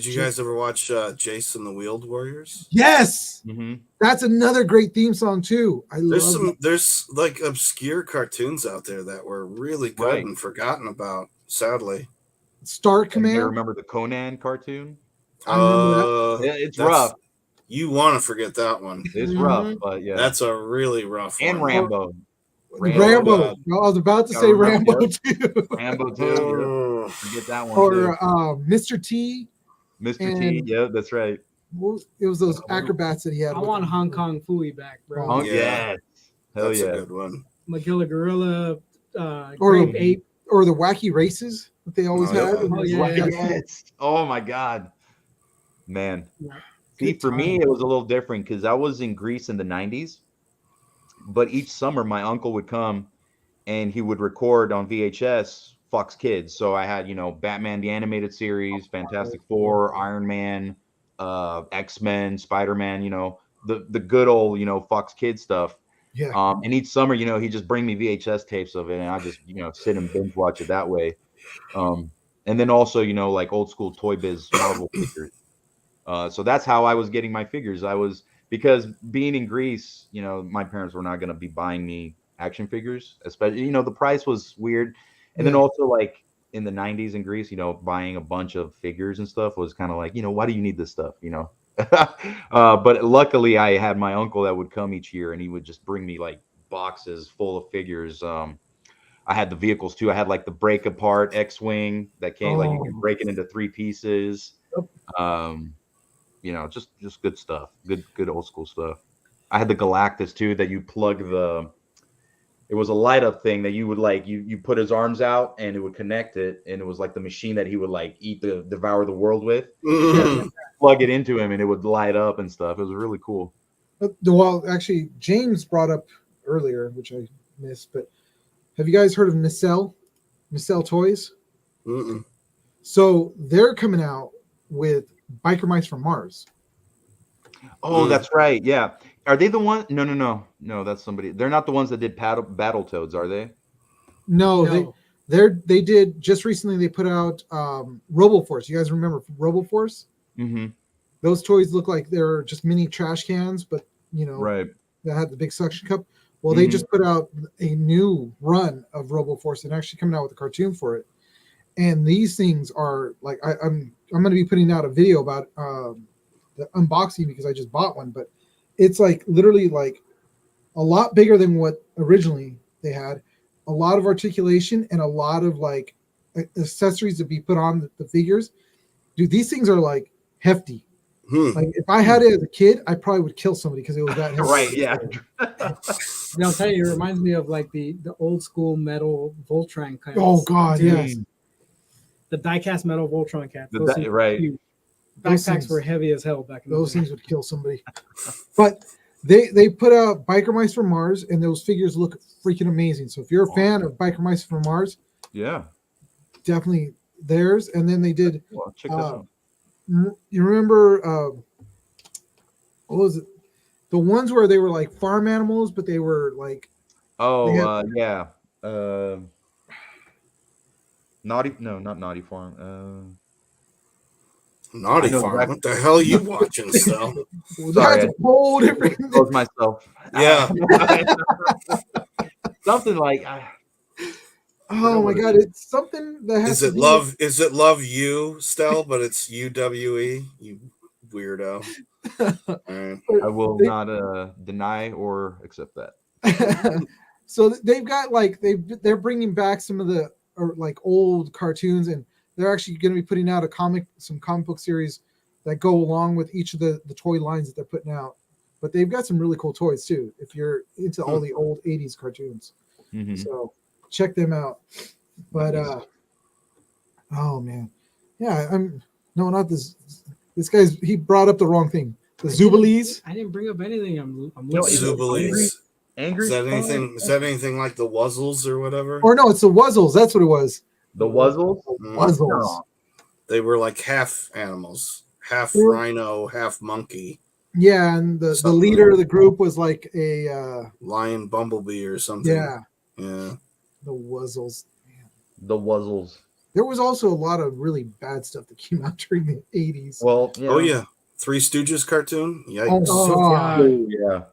D: you guys ever watch Jason the Wheeled Warriors?
A: Yes,
C: Mhm.
A: that's another great theme song too. I love.
D: There's like obscure cartoons out there that were really good
C: Right.
D: and forgotten about, sadly.
A: Star
C: And you
A: Command.
C: remember the Conan cartoon?
A: I remember that.
C: Yeah, it's
D: That's-
C: rough.
D: You want to forget that one.
C: It's
B: Mhm.
C: rough, but yeah.
D: That's a really rough
C: and
D: one.
C: Rambo.
A: Rambo.
D: God.
A: I was about to
C: Gotta
A: say
C: remember,
A: Rambo too.
C: Rambo too. Yeah.
D: Oh,
C: Forget that one too.
A: Or Mr. T.
C: Mr. T.
A: and-
C: Yeah, that's right.
A: It was those acrobats that he had.
B: I
A: with
B: want
A: him.
B: Hong Kong Fooey back, bro.
C: Oh
D: Yeah.
C: yes. Hell
D: that's
C: yeah.
D: a good one.
B: Magilla Gorilla,
A: Or-
B: Grape Ape.
A: Or the wacky races that they always
D: Oh, yeah.
A: had.
B: Oh, yeah,
C: Right,
B: yeah.
C: yes. Oh my god. Man.
B: Yeah.
C: See,
A: Good
C: for me,
A: time.
C: it was a little different because I was in Greece in the 90s. But each summer, my uncle would come and he would record on VHS Fox Kids. So I had, Batman the Animated Series, Fantastic Four, Iron Man, X-Men, Spider-Man, the good old, Fox Kids stuff.
A: Yeah.
C: And each summer, he'd just bring me VHS tapes of it and I just, sit and binge watch it that way. And then also, like old school Toy Biz Marvel figures. So that's how I was getting my figures. Because being in Greece, my parents were not going to be buying me action figures, especially, the price was weird. And then
A: Yeah.
C: also like in the 90s in Greece, buying a bunch of figures and stuff was kind of like, why do you need this stuff? But luckily I had my uncle that would come each year and he would just bring me like boxes full of figures. I had the vehicles too. I had like the break apart X-Wing that came, like you can break it into 3 pieces. Just good stuff. Good old school stuff. I had the Galactus too that you plug it was a light up thing that you would like you put his arms out and it would connect it and it was like the machine that he would like devour the world with. Plug it into him and it would light up and stuff. It was really cool.
A: Well, actually, James brought up earlier, which I missed, but have you guys heard of Nacelle? Nacelle Toys?
D: Mm-mm.
A: So they're coming out with Biker Mice from Mars.
C: Oh, that's right. Yeah. Are they the one? No, that's somebody. They're not the ones that did Battletoads, are they?
A: No, they did just recently. They put out RoboForce. You guys remember RoboForce?
C: Mm-hmm.
A: Those toys look like they're just mini trash cans, but
C: Right.
A: that had the big suction cup. Well, they just put out a new run of RoboForce and actually coming out with a cartoon for it. And these things are like I'm going to be putting out a video about the unboxing because I just bought one, but it's like literally like a lot bigger than what originally they had. A lot of articulation and a lot of like accessories to be put on the figures. Dude, these things are like hefty. Like if I had it as a kid, I probably would kill somebody because it was that heavy.
C: Right. Yeah.
B: I'll tell you, it reminds me of like the old school metal Voltron cats.
A: Oh God, yes.
B: The die-cast metal Voltron cats. Those things were
C: Right.
B: huge.
A: Those
B: Backpacks
A: things-
B: were heavy as hell back in
A: Those
B: the day.
A: things would kill somebody. But they put out Biker Mice from Mars, and those figures look freaking amazing. So if you're a fan of Biker Mice from Mars,
C: Yeah.
A: definitely theirs. And then they did.
C: Well, check that out.
A: You remember what was it? The ones where they were like farm animals, but they were like
C: Oh, yeah. Not Naughty Farm.
D: Naughty
C: I know
D: Farm.
C: exactly-
D: What the hell are you watching still?
A: that's a whole different.
C: Close myself.
D: Yeah.
C: Something like.
A: Oh my God! It's something that has.
D: Is
A: to
D: it
A: do
D: love? Is it love you, Stell? But it's UWE. You weirdo. All right.
C: I will not deny or accept that.
A: So they've got like they're bringing back some of the like old cartoons, and they're actually going to be putting out some comic book series that go along with each of the toy lines that they're putting out. But they've got some really cool toys too if you're into all the old 80s cartoons.
C: Mhm.
A: So check them out. But oh man, yeah, not this guy's, he brought up the wrong thing. The Zubilees.
B: I didn't bring up anything. I'm
C: No,
B: looking at it.
D: Zubilees.
C: Angry.
D: Is that anything? Is that anything like the Wuzzles or whatever?
A: Or no, it's the Wuzzles. That's what it was.
C: The Wuzzles.
A: Wuzzles.
D: They were like half animals, half
A: They were-
D: rhino, half monkey,
A: Yeah, and the
D: Something
A: leader
D: like
A: of the group was like a
D: lion, bumblebee, or something.
A: yeah,
D: Yeah.
A: the Wuzzles.
C: The Wuzzles.
A: There was also a lot of really bad stuff that came out during the 80s.
C: Well. Yeah.
D: Oh yeah. Three Stooges cartoon. Yikes.
A: Oh,
B: God.
C: Oh, yeah.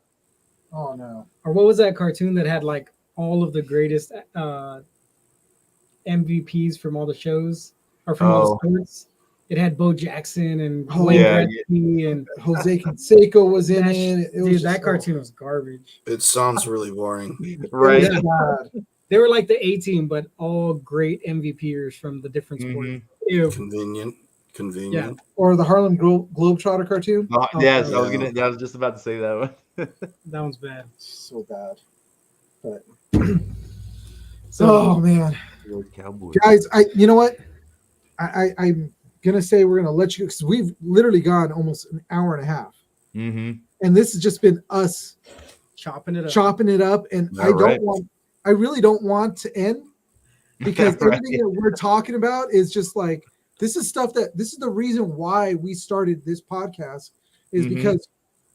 A: Oh no.
B: Or what was that cartoon that had like all of the greatest MVPs from all the shows or from all the sports? it had Bo Jackson and
A: Oh,
B: Wayne
C: yeah,
B: Gretzky and
A: Jose Canseco was in
B: that,
A: it. It was
B: dude,
A: just-
B: that cartoon was garbage.
D: It sounds really boring.
C: Right.
A: It was bad.
B: They were like the A team, but all great MVPers from the different sports.
C: Mhm.
B: Ew.
D: Convenient.
A: Or the Harlem Globetrotter cartoon.
C: Oh,
B: Oh,
C: yes,
D: yeah.
C: I was just about to say that one.
B: That one's bad.
A: So bad. But
B: So
A: oh man,
C: Cowboys.
A: guys, you know what? I'm gonna say we're gonna let you because we've literally gone almost an hour and a half,
C: Mm-hmm.
A: and this has just been us
B: chopping it up.
A: chopping it up. And
C: All
A: I really don't want to end because
C: Right.
A: everything that we're talking about is just like this is the reason why we started this podcast is
C: Mhm.
A: because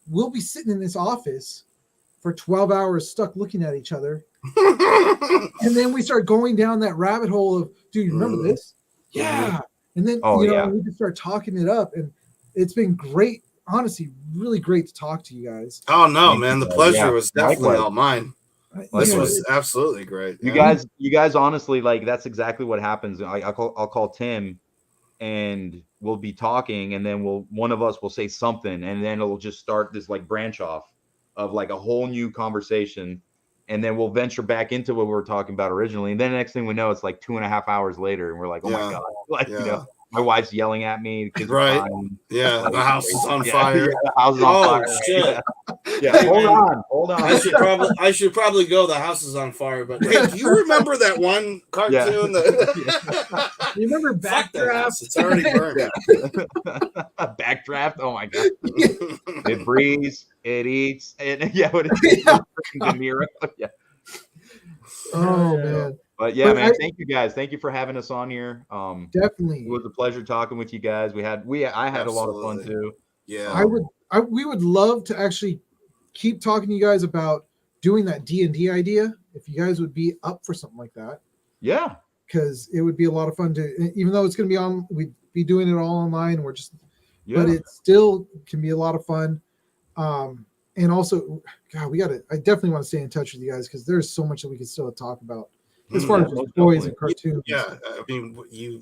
A: we'll be sitting in this office for 12 hours stuck looking at each other. And then we start going down that rabbit hole of, do you remember this? Yeah. And then,
C: Oh, yeah.
A: we just start talking it up. And it's been great, honestly, really great to talk to you guys.
D: Oh no,
C: Thank
D: man!
C: you,
D: The
C: guys.
D: pleasure
C: Yeah,
D: was definitely
C: likewise.
D: all mine. This
C: Likewise.
D: was absolutely great.
C: You
D: yeah.
C: guys honestly, like, that's exactly what happens. I'll call Tim and we'll be talking, and then one of us will say something, and then it'll just start this like branch off of like a whole new conversation, and then we'll venture back into what we were talking about originally, and then the next thing we know, it's like 2.5 hours later, and we're like, oh my
D: Yeah.
C: god, like
D: Yeah.
C: my wife's yelling at me, the kids
D: Right.
C: are crying.
D: Yeah,
C: Like,
D: the house is on
C: yeah,
D: fire.
C: yeah, the house is on
D: Oh,
C: fire.
D: shit.
C: Yeah.
D: Hey,
C: Hold
D: man.
C: on.
D: I should probably go. The house is on fire. But hey, do you remember that one cartoon? That...
B: You remember
D: Fuck that house.
B: Backdraft?
D: It's already burned.
C: Backdraft. Oh my god. It breathes, it eats, and yeah, what is
A: Yeah.
C: De Niro? Yeah.
A: Oh,
B: Yeah.
A: man.
C: But yeah,
A: But
C: man,
A: I-
C: thank you guys. Thank you for having us on here.
A: Definitely.
C: It was a pleasure talking with you guys. I had a lot of fun
D: Absolutely.
C: too.
D: Yeah.
A: We would love to actually keep talking to you guys about doing that D&D idea. If you guys would be up for something like that,
C: Yeah.
A: because it would be a lot of fun to, even though it's going to be on, we'd be doing it all online. We're just,
C: Yeah.
A: but it still can be a lot of fun. And also, God, I definitely want to stay in touch with you guys because there's so much that we can still talk about as far
C: Yeah,
A: as just
C: most
A: toys
C: definitely.
A: and cartoons.
D: Yeah. I mean,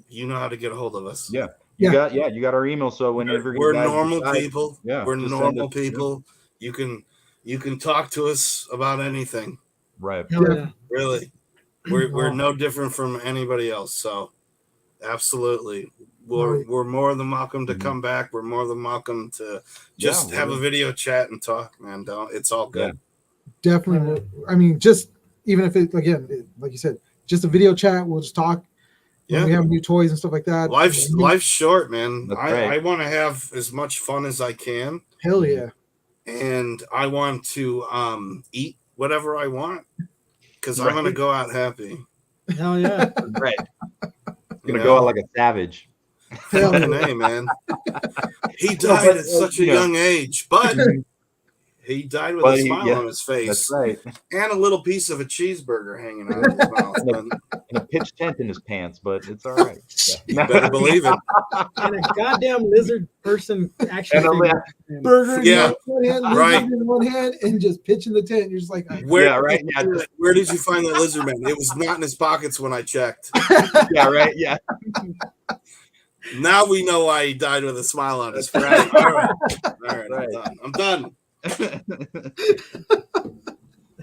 D: you know how to get a hold of us.
C: Yeah.
A: Yeah.
C: You got our email. So whenever
D: We're
C: you guys
D: normal
C: decide-
D: people.
C: Yeah,
D: We're
C: just send
D: normal
C: us-
D: people. You can talk to us about anything.
C: Right.
B: Hell yeah.
D: Really. We're
A: Wow.
D: no different from anybody else. So absolutely.
A: Right.
D: We're more than welcome to
C: Mhm.
D: come back. We're more than welcome to just
C: Yeah,
D: have a
C: really.
D: video chat and talk, man. It's all good.
A: Definitely. I mean, just even if like you said, just a video chat, we'll just talk. When
D: Yeah.
A: we have new toys and stuff like that.
D: Life's short, man.
C: That's
D: I
C: right.
D: want to have as much fun as I can,
A: Hell yeah.
D: and I want to eat whatever I want because I'm
C: Right.
D: gonna go out happy.
B: Hell yeah.
C: Right.
D: You
C: Gonna
D: know?
C: go out like a savage.
A: Hell
D: Fucking
A: yeah.
D: A, man. He died at such a
C: you know.
D: young age, but he died with
C: But
D: a
C: he-
D: smile
C: yeah,
D: on his face
C: That's right.
D: and a little piece of a cheeseburger hanging out of his mouth. And
C: And a pitch tent in his pants, but it's all right.
D: you better believe it.
B: And a goddamn lizard person action
C: And a
B: figure.
A: Burger in
D: Yeah.
A: one hand, lizard
D: Right.
A: in one hand, and just pitching the tent. You're just like,
D: Where,
C: Yeah, right. Yeah,
D: Where did you find that lizard man? It was not in his pockets when I checked.
C: yeah, right. Yeah.
D: Now we know why he died with a smile on his face. All right.
C: Right.
D: I'm done.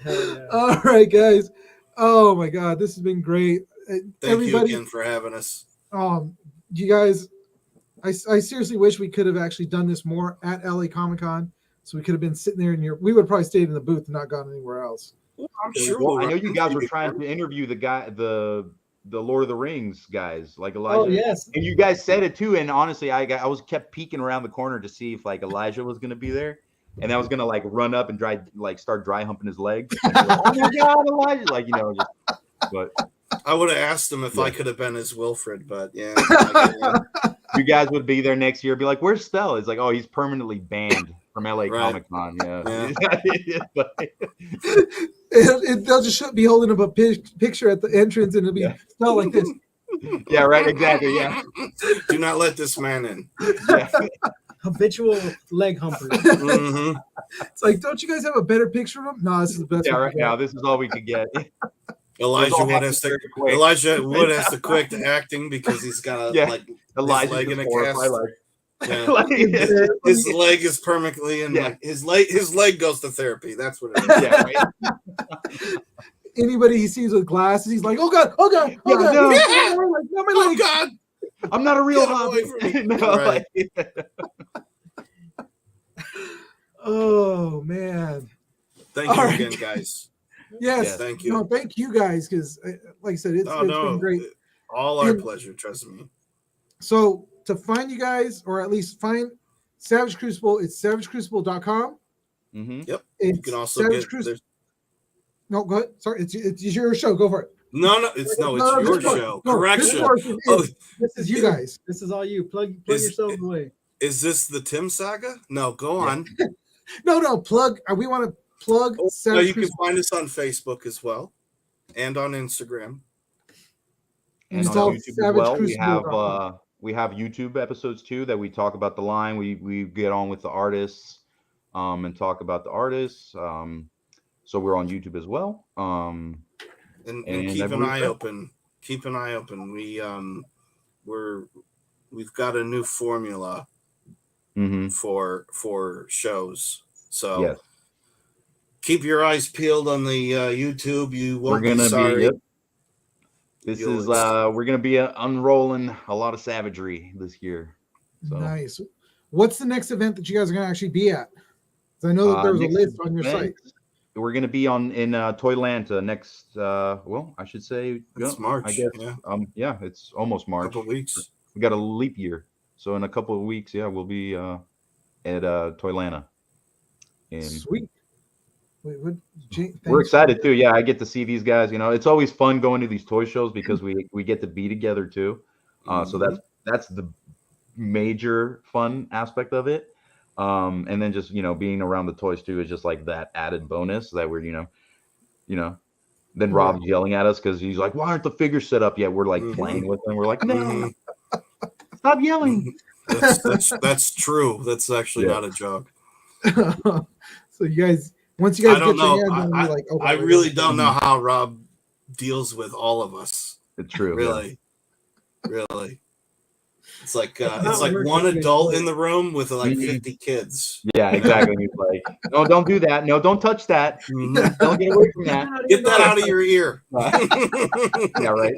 B: Hell yeah.
A: all right, guys. Oh my God, this has been great.
D: Thank
A: Everybody,
D: you again for having us.
A: you guys, I seriously wish we could have actually done this more at LA Comic Con. So we could have been sitting there we would have probably stayed in the booth and not gone anywhere else.
D: I'm sure.
C: Well, I
D: we'll
C: know you
D: run
C: guys were
D: into
C: trying to interview the guy, the Lord of the Rings guys, like Elijah.
B: Oh yes.
C: And you guys said it too. And honestly, I was kept peeking around the corner to see if like Elijah was gonna be there, and I was gonna like run up and start dry humping his leg. Like, oh my God, Elijah! Like but
D: I would have asked him if
C: Yeah.
D: I could have been his Wilfred, but yeah.
C: you guys would be there next year. Be like, where's Stella? It's like, oh, he's permanently banned from LA
D: Right.
C: Comic Con. Yeah. But-
A: They'll just be holding up a picture at the entrance, and it'll be
C: Yeah.
A: not like this.
C: yeah. Right. Exactly. Yeah.
D: Do not let this man in.
C: Yeah.
B: Habitual leg humper.
D: Mhm.
A: It's like, don't you guys have a better picture of him? No, this is the best.
C: Yeah.
A: one
C: Right
A: we
C: now,
A: got.
C: this is all we could get.
D: Elijah
C: all
D: Wood
C: happen
D: has to
C: very quick.
D: Elijah Wood has to quit the acting because he's got
C: Yeah.
D: like
C: Elijah
D: leg in a
C: before,
D: cast.
C: probably
D: Yeah.
C: like,
D: His leg is permanently in
C: Yeah.
D: like his leg goes to therapy. That's what it is.
C: yeah, right.
A: Anybody he sees with glasses, he's like, oh god, oh god, oh
C: Yeah,
A: god,
C: no.
A: not my leg, not my
D: Oh
A: leg.
D: God!
C: I'm not a real
D: Get away
C: hobbit.
D: from me.
C: No,
D: Right.
A: Oh man,
D: Thank
A: All
D: you
A: right.
D: again, guys.
A: yes,
C: Yes.
D: Thank you.
A: no, thank you guys because, like I said, it's been great.
D: All our
A: And-
D: pleasure. Trust me.
A: So to find you guys, or at least find Savage Crucible, it's savagecrucible.com.
C: Mm-hmm.
D: Yep.
A: It's
D: You can also
A: Savage
D: get
A: Crucible.
D: there's
A: No, go ahead. Sorry, it's your show. Go for it.
D: it's your
A: this one-
D: show.
A: no,
D: Correction.
A: This, portion
D: Oh,
A: is, this is you guys.
B: This is all you. Plug
D: Is-
B: yourselves away.
D: is this the Tim saga? No, go on.
A: No, plug. We want to plug
D: No,
A: Savage
D: you can
A: Crucible.
D: find us on Facebook as well, and on Instagram.
C: And
A: It's
C: on
A: all
C: YouTube as
A: Savage
C: well,
A: Crucible.
C: we have YouTube episodes too that we talk about the line. We get on with the artists, and talk about the artists. So we're on YouTube as well.
D: And
C: And
D: keep
C: I
D: an
C: believe
D: eye
C: that-
D: open. Keep an eye open. We've got a new formula
C: Mm-hmm.
D: for shows. So
C: Yes,
D: keep your eyes peeled on the YouTube. You
C: we're
D: won't be
C: gonna
D: sorry.
C: be. Yep. This
D: You'll
C: is
D: ex-
C: we're gonna be unrolling a lot of savagery this year. So
A: Nice. What's the next event that you guys are going to actually be at? 'Cause I know that there was a
C: next
A: list on your
C: event,
A: site.
C: We're gonna be in Toylanta next. Well, I should say
D: It's March.
C: I guess.
D: Yeah,
C: Yeah, it's almost March.
D: couple weeks.
C: We got a leap year, so in a couple of weeks, yeah, we'll be at Toylanta. And
A: Sweet. Wait, what?
C: we're
A: thanks.
C: excited too. Yeah, I get to see these guys. You know, it's always fun going to these toy shows because we get to be together too. So that's the major fun aspect of it. And then just being around the toys too is just like that added bonus that we're Then
A: Yeah.
C: Rob's yelling at us because he's like, "Why aren't the figures set up yet?" We're like
D: Mhm.
C: playing with them. We're like, "No,
D: Mhm.
C: stop yelling."
D: That's true. That's actually
C: Yeah.
D: not a joke.
A: So you guys, once you guys
D: I don't
A: get your
D: know.
A: hands on, you're like, okay,
D: I
A: we're
D: really
A: good.
D: don't know how Rob deals with all of us.
C: It's true. yeah.
D: Really. It's like
B: not working
D: one
B: good.
D: adult in the room with like
C: Mhm.
D: 50 kids.
C: Yeah, exactly. He's like, "No, don't do that. No, don't touch that.
D: Mhm.
C: Don't get away from that."
D: Get that out of your ear.
C: Yeah, right.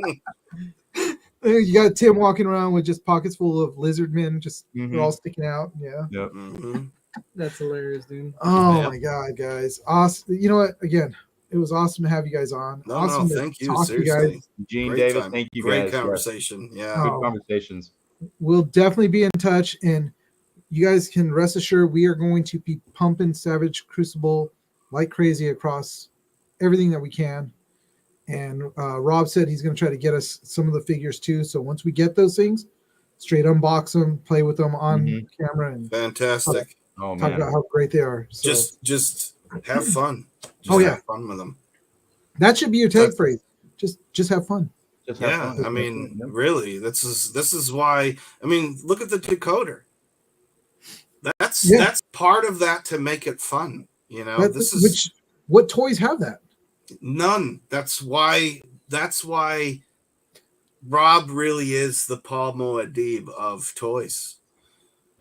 A: You got Tim walking around with just pockets full of lizard men, just
C: Mhm.
A: they're all sticking out. Yeah.
D: Mhm.
B: That's hilarious, dude.
A: Oh
D: Yeah.
A: my god, guys! Awesome. You know what? Again, it was awesome to have you guys on.
D: No,
A: awesome to
D: thank you.
A: talk to you
D: Seriously.
A: guys.
C: Gene
D: Great
C: Davis,
D: time.
C: thank you
D: Great
C: guys. Yes.
D: conversation. Yeah.
A: Oh.
C: Good conversations.
A: We'll definitely be in touch, and you guys can rest assured we are going to be pumping Savage Crucible like crazy across everything that we can. And Rob said he's going to try to get us some of the figures too. So once we get those things, straight unbox them, play with them on
C: Mhm.
A: camera, and
D: Fantastic.
C: Oh
A: talk
C: man.
A: about how great they are. So
D: Just have fun. Just
A: Oh, yeah.
D: have fun with them.
A: that should be your tag phrase. Just have fun.
C: Just have
D: Yeah,
C: fun.
D: I mean,
C: Yep.
D: really, this is why. I mean, look at the decoder. That's
A: Yeah.
D: that's part of that to make it fun. This is
A: What toys have that?
D: none. That's why Rob really is the Paul Moadib of toys.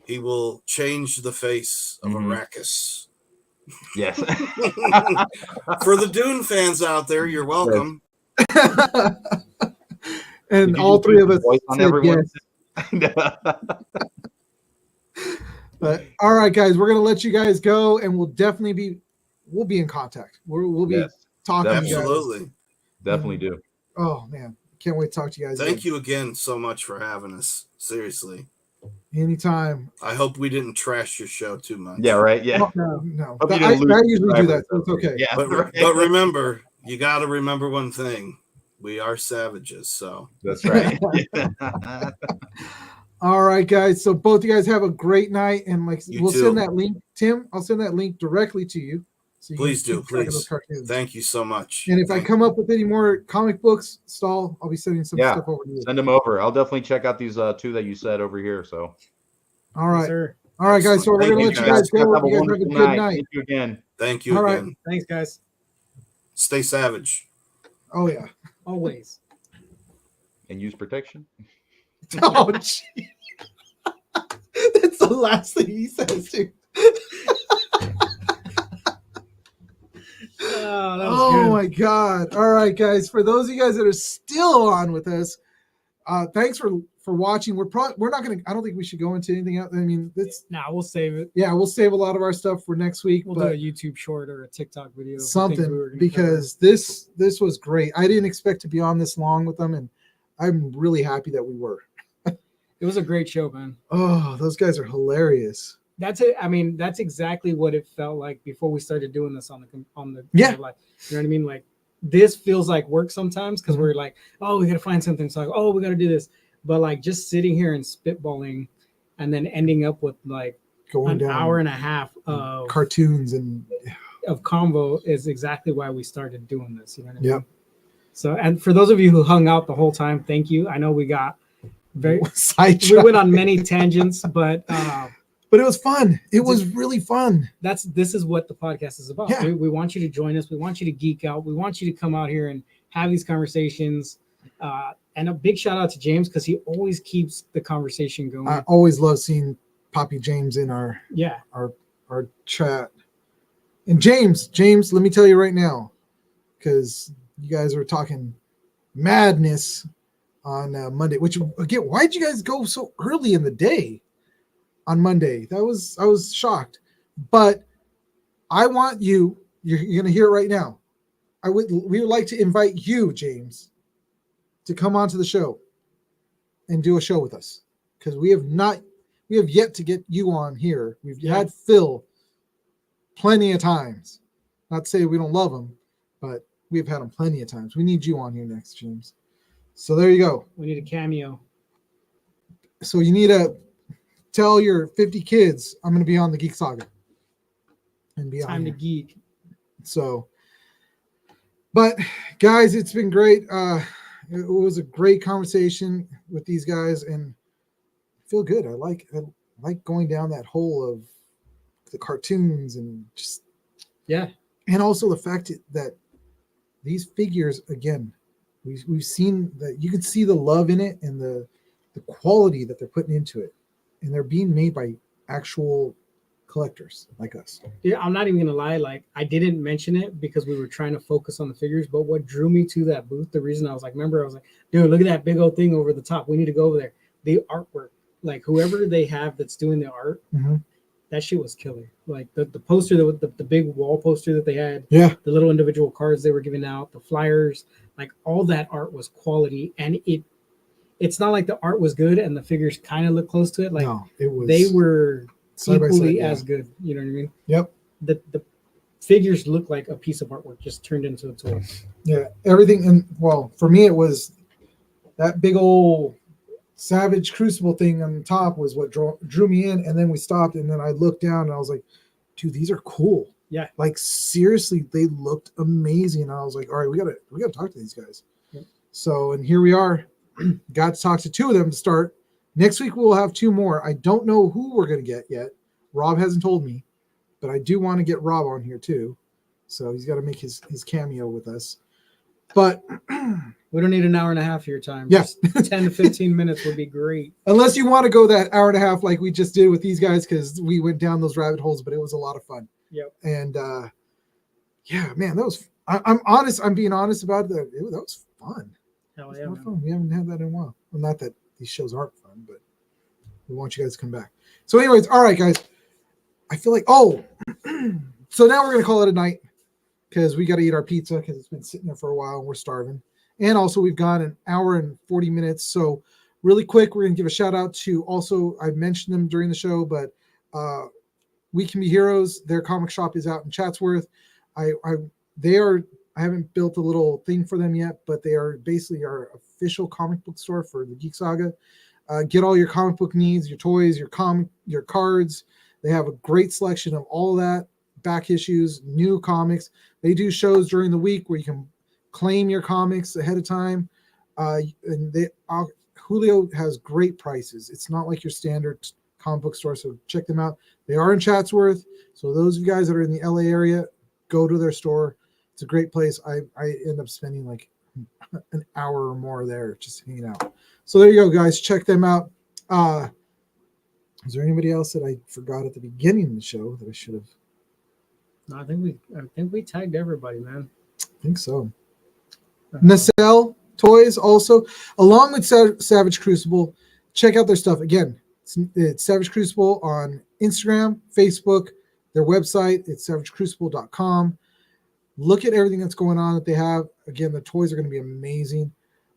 D: He will change the face of
C: Mhm.
D: Arrakis.
C: Yes.
D: For the Dune fans out there, you're welcome.
A: And
C: Did you
A: all
C: just
A: three
C: use
A: of
C: the
A: us
C: voice on
A: said
C: everyone?
A: yes. But all right, guys, we're gonna let you guys go, and we'll be in contact. We'll be
C: Yes,
A: talking. to you guys.
D: Absolutely.
C: definitely do.
A: Oh man, can't wait to talk to you guys.
D: Thank you again so much for having us. Seriously.
A: Anytime.
D: I hope we didn't trash your show too much.
C: Yeah, right. Yeah.
A: No.
C: Hope you
A: I
C: didn't lose
A: usually do
C: subscribers,
A: that, so it's
C: though.
A: okay.
C: Yeah.
D: But,
C: right.
D: but remember, you got to remember one thing. We are savages. So
C: That's right.
A: All right, guys. So both you guys have a great night, and
D: You
A: we'll
D: too.
A: send that link, Tim. I'll send that link directly to you. So you
D: Please
A: can
D: do,
A: keep track of
D: please.
A: those cartoons.
D: thank you so much.
A: And if I
D: Thank-
A: come up with any more comic books, I'll be sending some
C: Yeah.
A: stuff over to you.
C: Send them over. I'll definitely check out these two that you said over here. So,
A: All right.
B: Sir.
A: All right, guys. So we're
D: Thank
A: gonna
D: you,
A: let you guys go.
C: Have a
A: You guys have a
C: wonderful
A: good night.
C: Thank you again.
D: Thank you
A: All right.
D: again.
B: Thanks, guys.
D: Stay savage.
A: Oh yeah.
B: always.
C: And use protection.
A: Oh, gee. That's the last thing he says too.
B: Oh, that was
A: Oh
B: good.
A: my god! All right, guys. For those of you guys that are still on with us, thanks for watching. We're not gonna. I don't think we should go into anything else. I mean, it's
B: Nah, we'll save it.
A: yeah. We'll save a lot of our stuff for next week,
B: We'll do
A: but
B: a YouTube short or a TikTok video. of the things
A: something
B: we were gonna
A: because this was great. I didn't expect to be on this long with them, and I'm really happy that we were.
B: cover. It was a great show, man.
A: Oh, those guys are hilarious.
B: That's it. I mean, that's exactly what it felt like before we started doing this on the
A: Yeah.
B: like, you know what I mean? Like, this feels like work sometimes because
A: Mhm.
B: we're like, oh, we gotta find something. So like, oh, we gotta do this. But like, just sitting here and spitballing, and then ending up with like
A: Going
B: an
A: down
B: hour and a half of
A: cartoons and
B: convo is exactly why we started doing this. You know what I mean?
A: Yep.
B: So, and for those of you who hung out the whole time, thank you. I know we got very we
A: sidetracked.
B: went on many tangents, but
A: But it was fun. It was really fun.
B: this is what the podcast is about.
A: Yeah.
B: We want you to join us. We want you to geek out. We want you to come out here and have these conversations. And a big shout out to James because he always keeps the conversation going.
A: I always love seeing Poppy James in our
B: Yeah.
A: chat. And James, let me tell you right now, because you guys were talking madness on Monday. Which again, why'd you guys go so early in the day on Monday? I was shocked. But I want you. You're gonna hear it right now. We would like to invite you, James, to come onto the show and do a show with us because we have yet to get you on here. We've had Phil plenty of times. Not to say we don't love him, but we've had him plenty of times. We need you on here next, James. So there you go.
B: We need a cameo.
A: So you need to tell your 50 kids I'm going to be on the Geek Saga and be
B: Time
A: on
B: to
A: here.
B: geek.
A: So, but guys, it's been great. It was a great conversation with these guys, and I feel good. I like going down that hole of the cartoons and just
B: Yeah.
A: and also the fact that these figures again, we've seen that you can see the love in it and the quality that they're putting into it, and they're being made by actual collectors like us.
B: Yeah, I'm not even gonna lie. Like, I didn't mention it because we were trying to focus on the figures. But what drew me to that booth, the reason I was like, dude, look at that big old thing over the top. We need to go over there. The artwork, like whoever they have that's doing the art, that shit was killer. Like the poster, the big wall poster that they had,
A: Yeah,
B: the little individual cards they were giving out, the flyers, like all that art was quality. And it's not like the art was good and the figures kind of look close to it. Like
A: no, it was
B: they were
A: side by side,
B: equally
A: yeah.
B: as good. You know what I mean?
A: Yep.
B: The figures look like a piece of artwork just turned into a toy.
A: Yeah, everything. And well, for me, it was that big old Savage Crucible thing on the top was what drew me in. And then we stopped, and then I looked down, and I was like, dude, these are cool.
B: Yeah.
A: Like seriously, they looked amazing. And I was like, all right, we gotta talk to these guys.
B: Yep.
A: So, and here we are. Got to talk to two of them to start. Next week we'll have two more. I don't know who we're gonna get yet. Rob hasn't told me, but I do want to get Rob on here too. So he's got to make his cameo with us. But
B: We don't need an hour and a half of your time.
A: Yes.
B: Just 10 to 15 minutes would be great.
A: unless you want to go that hour and a half like we just did with these guys, because we went down those rabbit holes, but it was a lot of fun.
B: Yep.
A: And yeah, man, that was. I'm honest. I'm being honest about that. That was fun.
B: Hell
A: It's
B: yeah,
A: more
B: man.
A: fun. We haven't had that in a while. Well, not that these shows aren't fun, but we want you guys to come back. So, anyways, all right, guys. I feel like so now we're gonna call it a night because we got to eat our pizza because it's been sitting there for a while and we're starving. And also we've gone an hour and 40 minutes. So really quick, we're gonna give a shout out to also I mentioned them during the show, but We Can Be Heroes. Their comic shop is out in Chatsworth. I haven't built a little thing for them yet, but they are basically our official comic book store for the Geek Saga. Get all your comic book needs, your toys, your cards. They have a great selection of all that, back issues, new comics. They do shows during the week where you can claim your comics ahead of time. And Julio has great prices. It's not like your standard comic book store, so check them out. They are in Chatsworth, so those of you guys that are in the LA area, go to their store. It's a great place. I end up spending like an hour or more there just hanging out. So there you go, guys. Check them out. Is there anybody else that I forgot at the beginning of the show that I should have?
B: No, I think we tagged everybody, man.
A: I think so. Nacelle Toys also, along with Savage Crucible. Check out their stuff. Again, it's Savage Crucible on Instagram, Facebook, their website. It's savagecrucible.com. Look at everything that's going on that they have. Again, the toys are going to be amazing.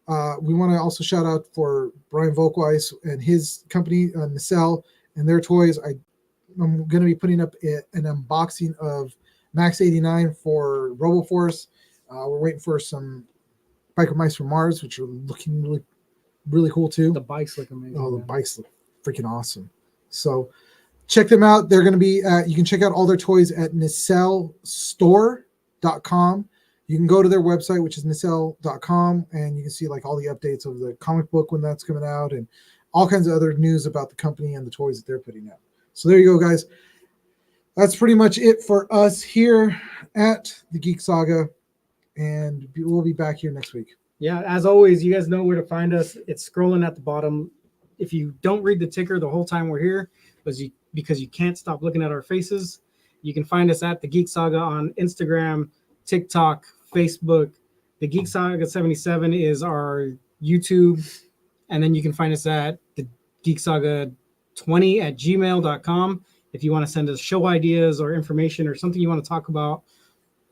A: We want to also shout out for Brian Volkweiss and his company, Nacelle, and their toys. I'm going to be putting up an unboxing of Max 89 for RoboForce. We're waiting for some Biker Mice from Mars, which are looking really, really cool too.
B: The bikes look amazing.
A: Oh, the
B: man.
A: bikes look freaking awesome. So check them out. They're going to be you can check out all their toys at nacellestore.com. You can go to their website, which is nacelle.com, and you can see like all the updates of the comic book when that's coming out and all kinds of other news about the company and the toys that they're putting out. So there you go, guys. That's pretty much it for us here at the Geek Saga, and we'll be back here next week.
B: Yeah, as always, you guys know where to find us. It's scrolling at the bottom. If you don't read the ticker the whole time we're here, because you can't stop looking at our faces, you can find us at the Geek Saga on Instagram, TikTok, Facebook. The Geek Saga 77 is our YouTube, and then you can find us at the Geek Saga 20 at gmail.com if you want to send us show ideas or information or something you want to talk about.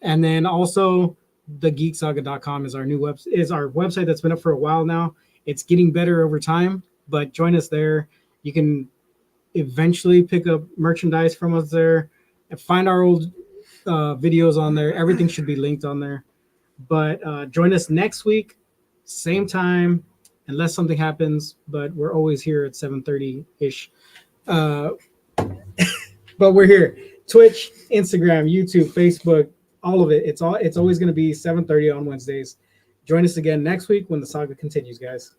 B: And then also thegeeksaga.com is our website that's been up for a while now. It's getting better over time, but join us there. You can eventually pick up merchandise from us there and find our old videos on there. Everything should be linked on there. But join us next week, same time, unless something happens, but we're always here at 7:30-ish. But we're here. Twitch, Instagram, YouTube, Facebook, all of it. It's always going to be 7:30 on Wednesdays. Join us again next week when the saga continues, guys.